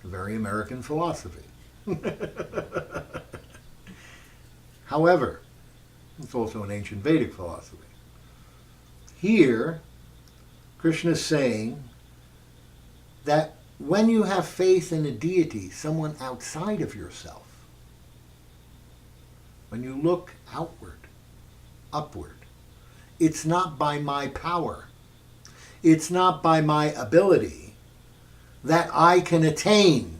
Speaker 3: A very American philosophy. However, it's also an ancient Vedic philosophy. Here, Krishna is saying that when you have faith in a deity, someone outside of yourself, when you look outward, upward, it's not by my power, it's not by my ability that I can attain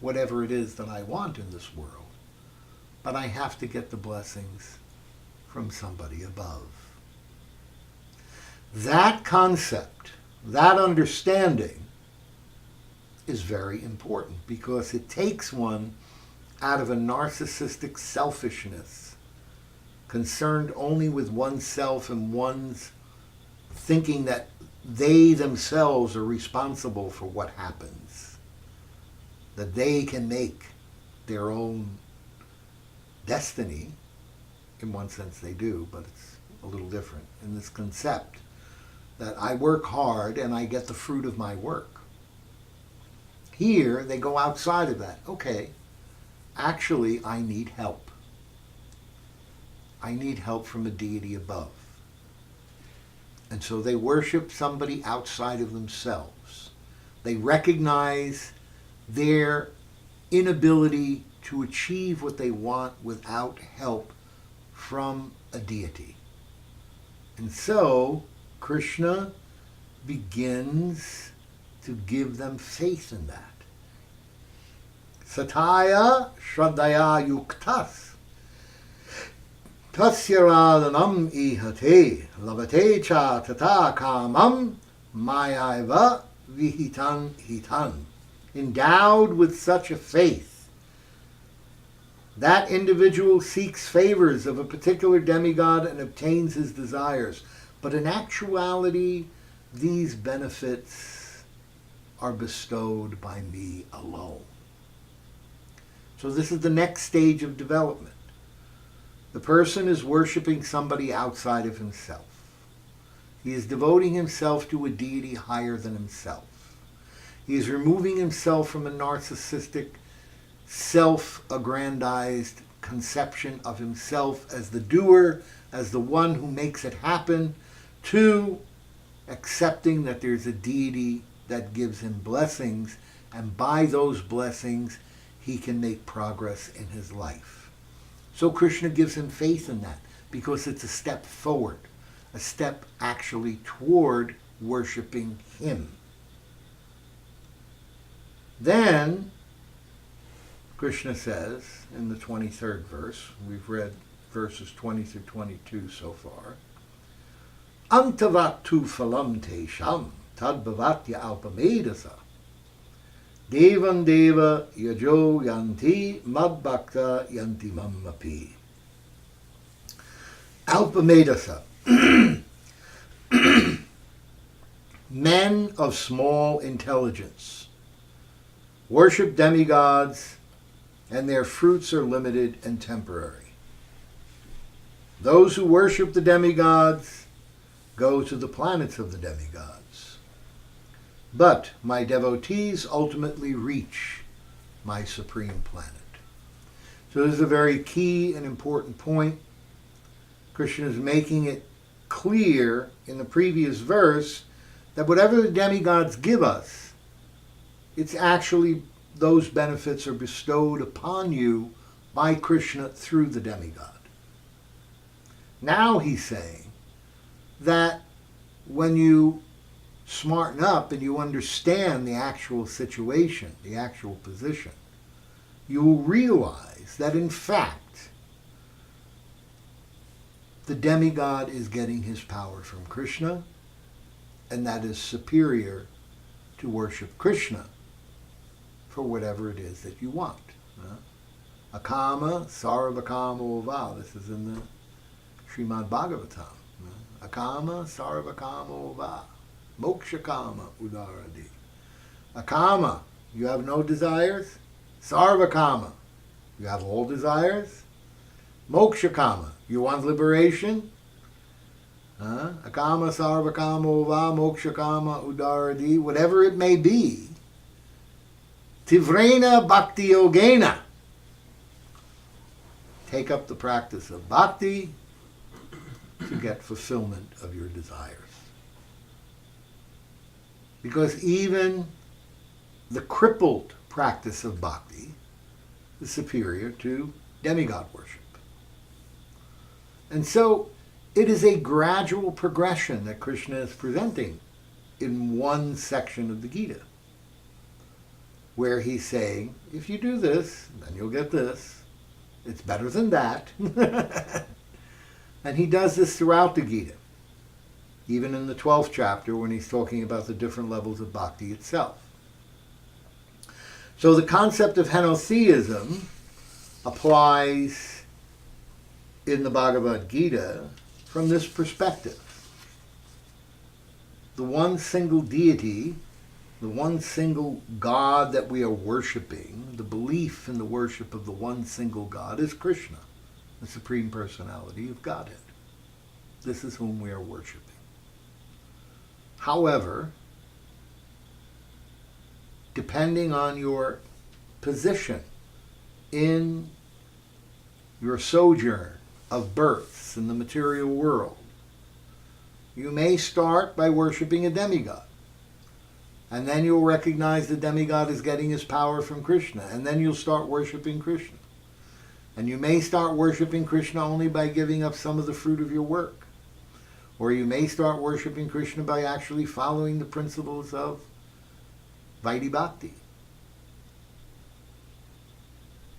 Speaker 3: whatever it is that I want in this world, but I have to get the blessings from somebody above. That concept, that understanding is very important because it takes one out of a narcissistic selfishness, concerned only with oneself and one's thinking that they themselves are responsible for what happens, that they can make their own destiny. In one sense they do, but it's a little different in this concept that I work hard and I get the fruit of my work. Here they go outside of that. Okay, actually I need help. I need help from a deity above. And so they worship somebody outside of themselves. They recognize their inability to achieve what they want without help from a deity. And so Krishna begins to give them faith in that. Sataya Shraddhaya Yuktas Tasyaradhanam ihate lavate cha tata kamam mayaiva vihitan hitan. Endowed with such a faith, that individual seeks favors of a particular demigod and obtains his desires. But in actuality, these benefits are bestowed by me alone. So this is the next stage of development. The person is worshiping somebody outside of himself. He is devoting himself to a deity higher than himself. He is removing himself from a narcissistic, self-aggrandized conception of himself as the doer, as the one who makes it happen, to accepting that there's a deity that gives him blessings, and by those blessings he can make progress in his life. So Krishna gives him faith in that because it's a step forward, a step actually toward worshiping him. Then Krishna says in the 23rd verse, we've read verses 20 through 22 so far, Antavatu phalam tesham tadbhavatya alpamedasa devan deva yajo yanti madbhakta yanti mammapi. Alpamedasa. Men of small intelligence worship demigods, and their fruits are limited and temporary. Those who worship the demigods go to the planets of the demigods. But my devotees ultimately reach my supreme planet. So this is a very key and important point. Krishna is making it clear in the previous verse that whatever the demigods give us, it's actually those benefits are bestowed upon you by Krishna through the demigod. Now he's saying that when you smarten up and you understand the actual situation, the actual position, you will realize that in fact the demigod is getting his power from Krishna, and that is superior to worship Krishna for whatever it is that you want. Akama sarvakama ova. This is in the Srimad Bhagavatam. Akama sarvakama ova. Mokshakama udaradi. Akama, you have no desires. Sarvakama, you have all desires. Mokshakama, you want liberation. Akama sarvakama ova. Mokshakama udaradi. Whatever it may be. Tivrena bhakti yogena. Take up the practice of bhakti to get fulfillment of your desires. Because even the crippled practice of bhakti is superior to demigod worship. And so it is a gradual progression that Krishna is presenting in one section of the Gita, where he's saying, if you do this, then you'll get this. It's better than that. And he does this throughout the Gita, even in the 12th chapter when he's talking about the different levels of bhakti itself. So the concept of henotheism applies in the Bhagavad Gita from this perspective. The one single deity, the one single God that we are worshiping, the belief in the worship of the one single God is Krishna, the Supreme Personality of Godhead. This is whom we are worshiping. However, depending on your position in your sojourn of births in the material world, you may start by worshiping a demigod. And then you'll recognize the demigod is getting his power from Krishna. And then you'll start worshiping Krishna. And you may start worshiping Krishna only by giving up some of the fruit of your work. Or you may start worshiping Krishna by actually following the principles of Vaidhi Bhakti.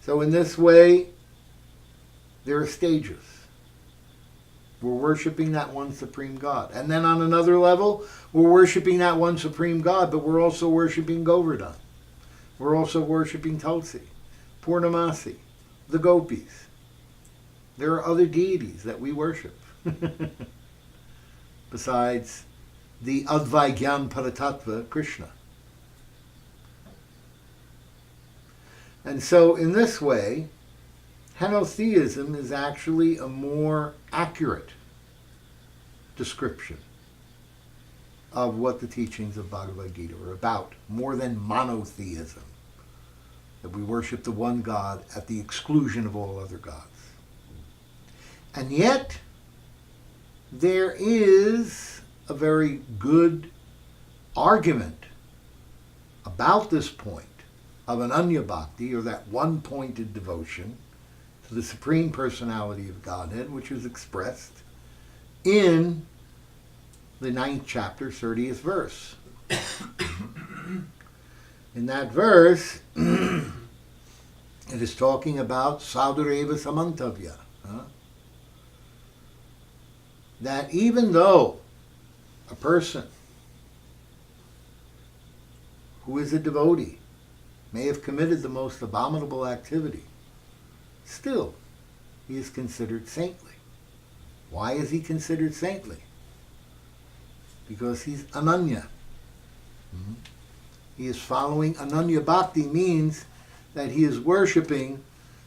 Speaker 3: So in this way, there are stages. We're worshiping that one supreme God. And then on another level, we're worshiping that one supreme God, but we're also worshiping Govardhan. We're also worshiping Tulsi, Purnamasi, the gopis. There are other deities that we worship. Besides the Advaigyan Paratattva, Krishna. And so in this way, henotheism is actually a more accurate description of what the teachings of Bhagavad Gita are about, more than monotheism, that we worship the one God at the exclusion of all other gods. And yet, there is a very good argument about this point of Ananya Bhakti, or that one-pointed devotion to the Supreme Personality of Godhead, which is expressed in the 9th chapter, 30th verse. In that verse, it is talking about Sadhureva Samantavya. That even though a person who is a devotee may have committed the most abominable activity, still he is considered saintly. Why is he considered saintly? Because he's Ananya. He is following Ananya Bhakti, means that he is worshiping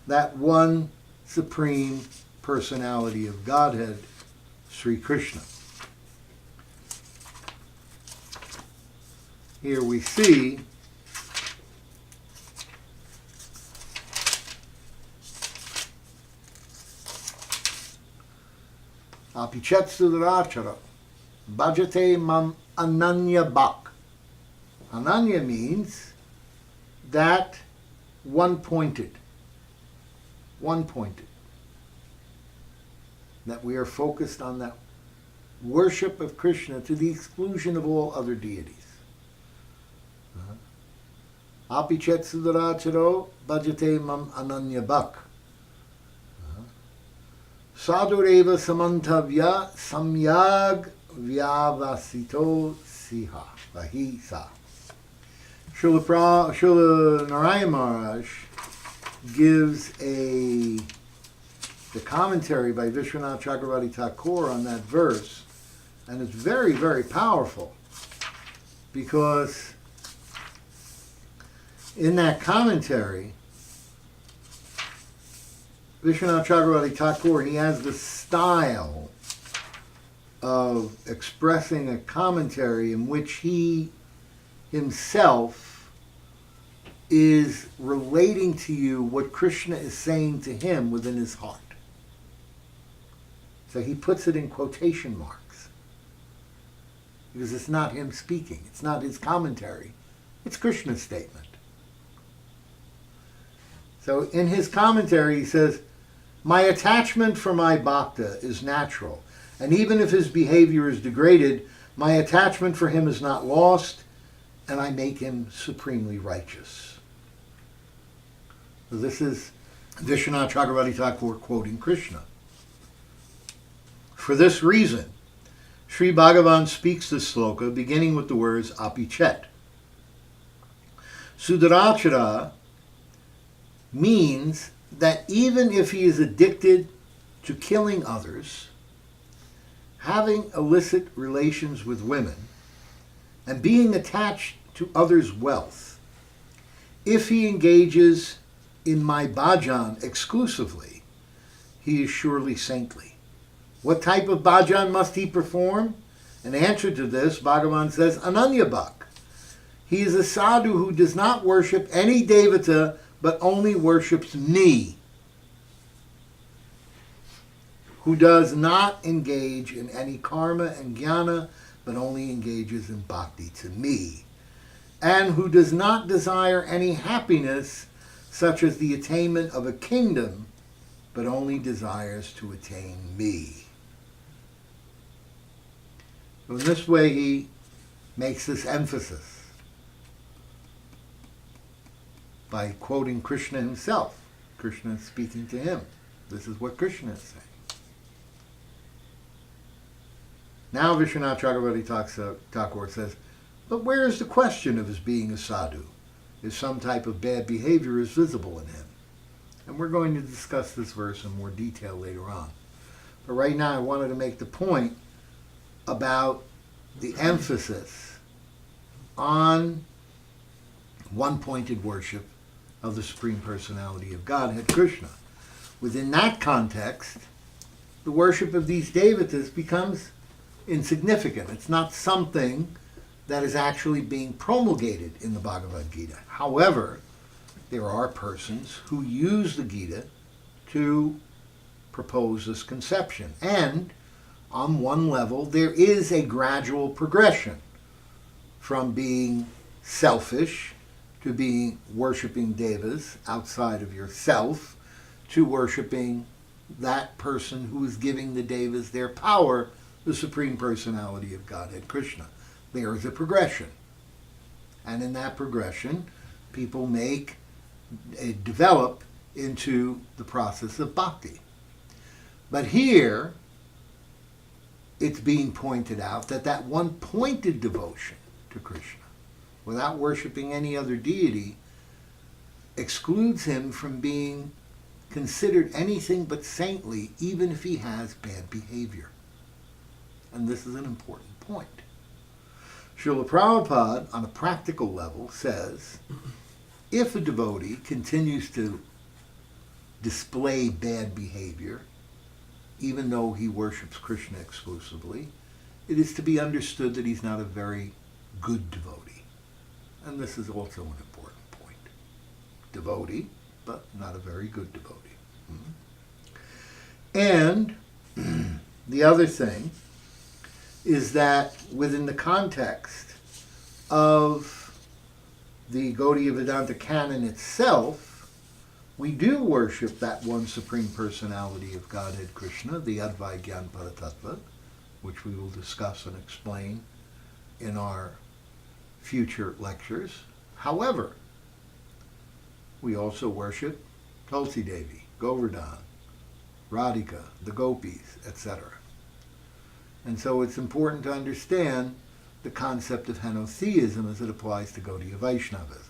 Speaker 3: that one Supreme Personality of Godhead, Sri Krishna. Here we see Apichetsudarachara bhajate mam ananya bhak. Ananya means that one-pointed. One-pointed. That we are focused on that worship of Krishna to the exclusion of all other deities. Apichetsudaracharo bhajate mam ananya bhak. Sadhureva samantavya samyag vyavasito siha vahisa. Srila Narayan Maharaj gives the commentary by Vishwanath Chakravarti Thakur on that verse, and it's very, very powerful, because in that commentary, Vishwanath Chakravarti Thakur, he has the style of expressing a commentary in which he himself is relating to you what Krishna is saying to him within his heart. So he puts it in quotation marks. because it's not him speaking. It's not his commentary. It's Krishna's statement. So in his commentary he says, my attachment for my bhakta is natural, and even if his behavior is degraded, my attachment for him is not lost, and I make him supremely righteous. So this is Vishwanath Chakravarti Thakur quoting Krishna. For this reason, Sri Bhagavan speaks this sloka beginning with the words apichet. Sudarachara means that even if he is addicted to killing others, having illicit relations with women, and being attached to others' wealth, if he engages in my bhajan exclusively, he is surely saintly. What type of bhajan must he perform? In answer to this, Bhagavan says, Ananya Bhak. He is a sadhu who does not worship any devata, but only worships me. Who does not engage in any karma and jnana, but only engages in bhakti to me. And who does not desire any happiness, such as the attainment of a kingdom, but only desires to attain me. So in this way he makes this emphasis by quoting Krishna himself. Krishna is speaking to him. This is what Krishna is saying. Now Vishwanath Chakravarti Thakur says, but where is the question of his being a sadhu? If some type of bad behavior is visible in him. And we're going to discuss this verse in more detail later on. But right now I wanted to make the point about the emphasis on one-pointed worship of the Supreme Personality of Godhead, Krishna. Within that context, the worship of these devatas becomes insignificant. It's not something that is actually being promulgated in the Bhagavad Gita. However, there are persons who use the Gita to propose this conception. And on one level, there is a gradual progression from being selfish to being worshiping devas outside of yourself to worshiping that person who is giving the devas their power, the Supreme Personality of Godhead, Krishna. There is a progression. And in that progression, people develop into the process of bhakti. But here, it's being pointed out that that one-pointed devotion to Krishna, without worshiping any other deity, excludes him from being considered anything but saintly, even if he has bad behavior. And this is an important point. Srila Prabhupada, on a practical level, says, if a devotee continues to display bad behavior, even though he worships Krishna exclusively, it is to be understood that he's not a very good devotee. And this is also an important point. Devotee, but not a very good devotee. And the other thing is that within the context of the Gaudiya Vedanta canon itself, we do worship that one Supreme Personality of Godhead, Krishna, the Advai Gyan Paratattva, which we will discuss and explain in our future lectures. However, we also worship Tulsi Devi, Govardhan, Radhika, the Gopis, etc. And so it's important to understand the concept of henotheism as it applies to Gaudiya Vaishnavism.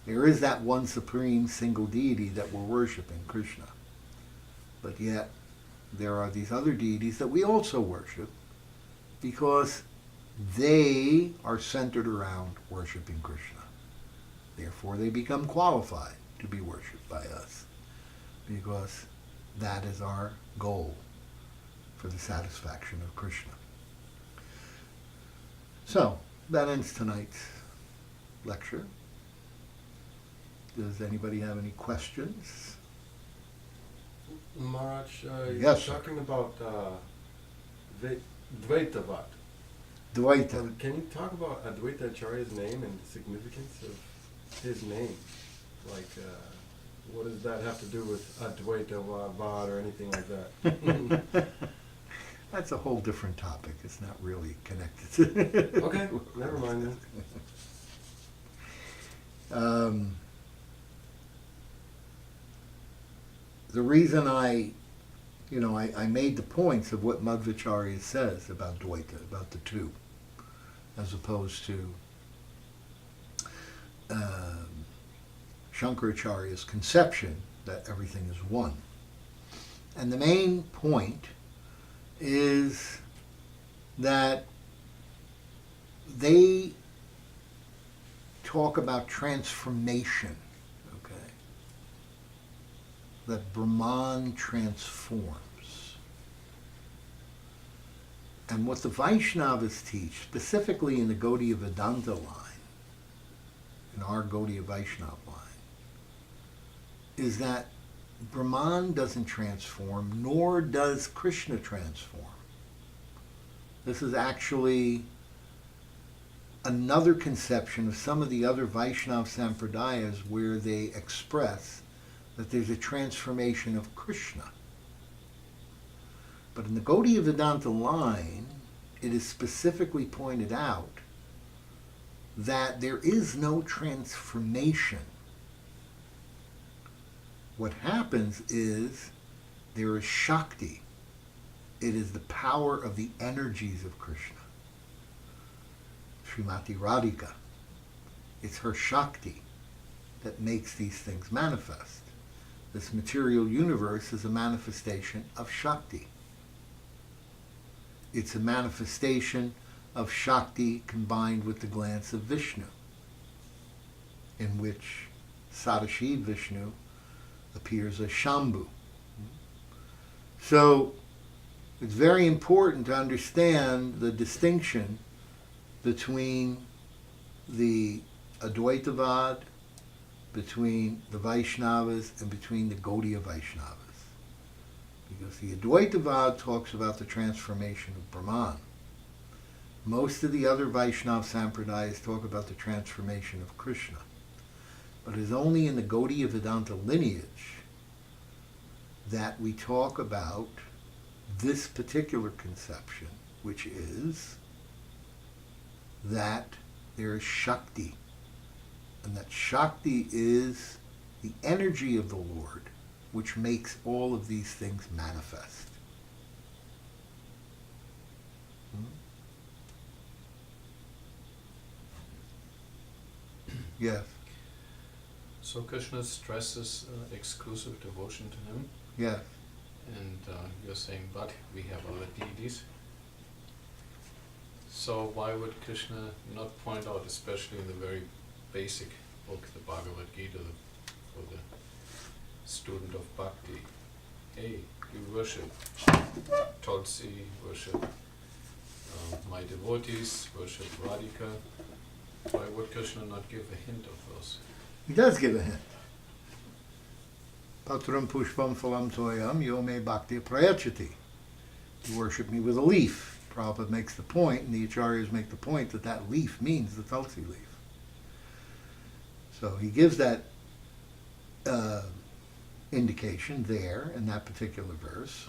Speaker 3: There is that one supreme single deity that we're worshiping, Krishna. But yet, there are these other deities that we also worship because they are centered around worshiping Krishna. Therefore, they become qualified to be worshipped by us because that is our goal for the satisfaction of Krishna. So, that ends tonight's lecture. Does anybody have any questions?
Speaker 4: Maharaj,
Speaker 3: Yes,
Speaker 4: you're talking about Dvaitavad.
Speaker 3: Dvaita.
Speaker 4: Can you talk about Advaita Acharya's name and the significance of his name? Like, what does that have to do with Advaita Vad or anything like that?
Speaker 3: That's a whole different topic. It's not really connected.
Speaker 4: Okay, never mind then.
Speaker 3: The reason I made the points of what Madhvacharya says about Dvaita, about the two, as opposed to Shankaracharya's conception that everything is one. And the main point is that they talk about transformation, okay? That Brahman transforms. And what the Vaishnavas teach, specifically in the Gaudiya Vedanta line, in our Gaudiya Vaishnava line, is that Brahman doesn't transform, nor does Krishna transform. This is actually another conception of some of the other Vaishnava Sampradayas where they express that there's a transformation of Krishna. But in the Gaudiya Vedanta line, it is specifically pointed out that there is no transformation. What happens is there is Shakti. It is the power of the energies of Krishna. Srimati Radhika. It's her Shakti that makes these things manifest. This material universe is a manifestation of Shakti. It's a manifestation of Shakti combined with the glance of Vishnu, in which Sadashiv Vishnu appears as Shambhu. So it's very important to understand the distinction between the Advaitavad, between the Vaishnavas, and between the Gaudiya Vaishnavas. Because the Advaitavad talks about the transformation of Brahman. Most of the other Vaishnava Sampradayas talk about the transformation of Krishna. But it is only in the Gaudiya Vedanta lineage that we talk about this particular conception, which is that there is Shakti, and that Shakti is the energy of the Lord, which makes all of these things manifest. Yes.
Speaker 5: So Krishna stresses exclusive devotion to him.
Speaker 3: Yes.
Speaker 5: And you're saying, but we have other deities. So why would Krishna not point out, especially in the very basic book, the Bhagavad Gita, for the student of bhakti, hey, you worship Tulsi, worship my devotees, worship Radhika. Why would Krishna not give a hint of those?
Speaker 3: He does give a hint. Patram pushpam phalam toyam yo me bhakti prayachati. You worship me with a leaf. Prabhupada makes the point, and the Acharyas make the point, that that leaf means the Tulsi leaf. So he gives that indication there in that particular verse.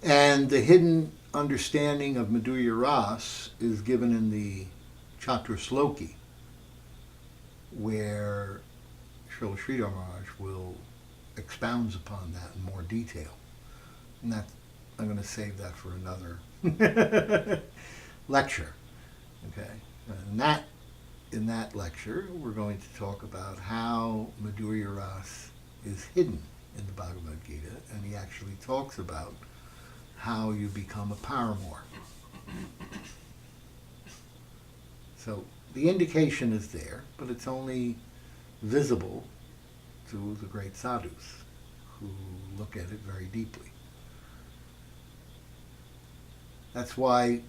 Speaker 3: And the hidden understanding of Madhurya Ras is given in the Chaturshloki, where Srila Sridhar Maharaj will expounds upon that in more detail. And that, I'm going to save that for another lecture. Okay? And in that lecture, we're going to talk about how Madhurya Ras is hidden in the Bhagavad Gita, and he actually talks about how you become a paramour. So the indication is there, but it's only visible to the great sadhus who look at it very deeply. That's why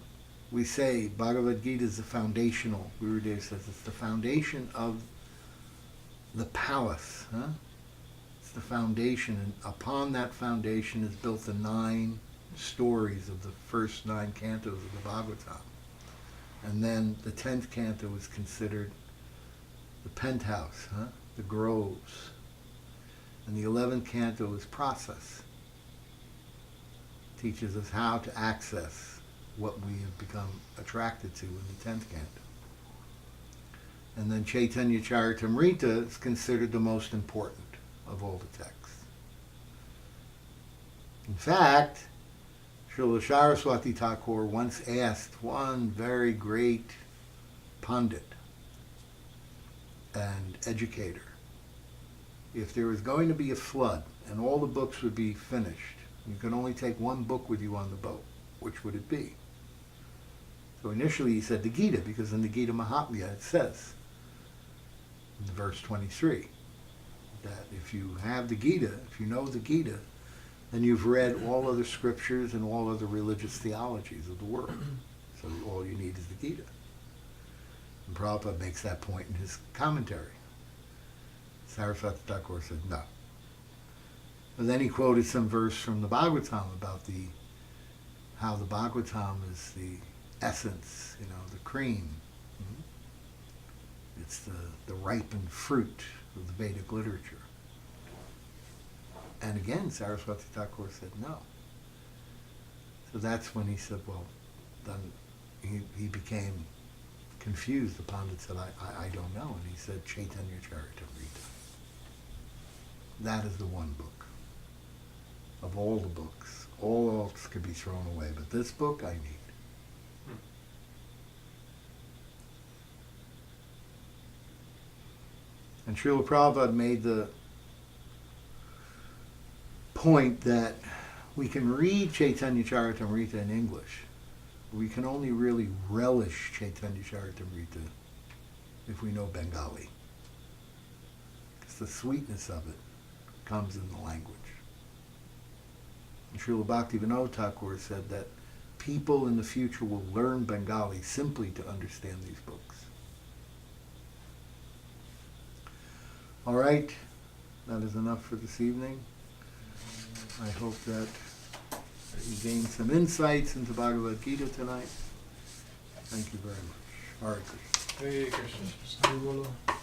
Speaker 3: we say Bhagavad Gita is the foundational, Gurudev says it's the foundation of the palace. It's the foundation, and upon that foundation is built the 9 stories of the first 9 cantos of the Bhagavatam. And then the 10th canto is considered the penthouse, the groves. And the 11th canto is process. Teaches us how to access what we have become attracted to in the 10th canto. And then Chaitanya Charitamrita is considered the most important of all the texts. In fact, Srila Saraswati Thakur once asked one very great pundit and educator, if there was going to be a flood and all the books would be finished, you could only take one book with you on the boat, which would it be? So initially he said the Gita, because in the Gita Mahatmya it says, in verse 23, that if you have the Gita, if you know the Gita, then you've read all other scriptures and all other religious theologies of the world. So all you need is the Gita. And Prabhupada makes that point in his commentary. Saraswati Thakur said no. But then he quoted some verse from the Bhagavatam about how the Bhagavatam is the essence, the cream. It's the ripened fruit of the Vedic literature. And again, Saraswati Thakur said no. So that's when he said, well, then he became confused. The Pandit said, I don't know. And he said, Chaitanya Charitamrita. That is the one book. Of all the books. All else could be thrown away. But this book I need. And Srila Prabhupada made the point that we can read Chaitanya Charitamrita in English. We can only really relish Chaitanya Charitamrita if we know Bengali. Because the sweetness of it comes in the language. And Srila Bhaktivinoda Thakur said that people in the future will learn Bengali simply to understand these books. All right, that is enough for this evening. I hope that you gained some insights into Bhagavad Gita tonight. Thank you very much. Hare Krishna.
Speaker 4: Hare Krishna.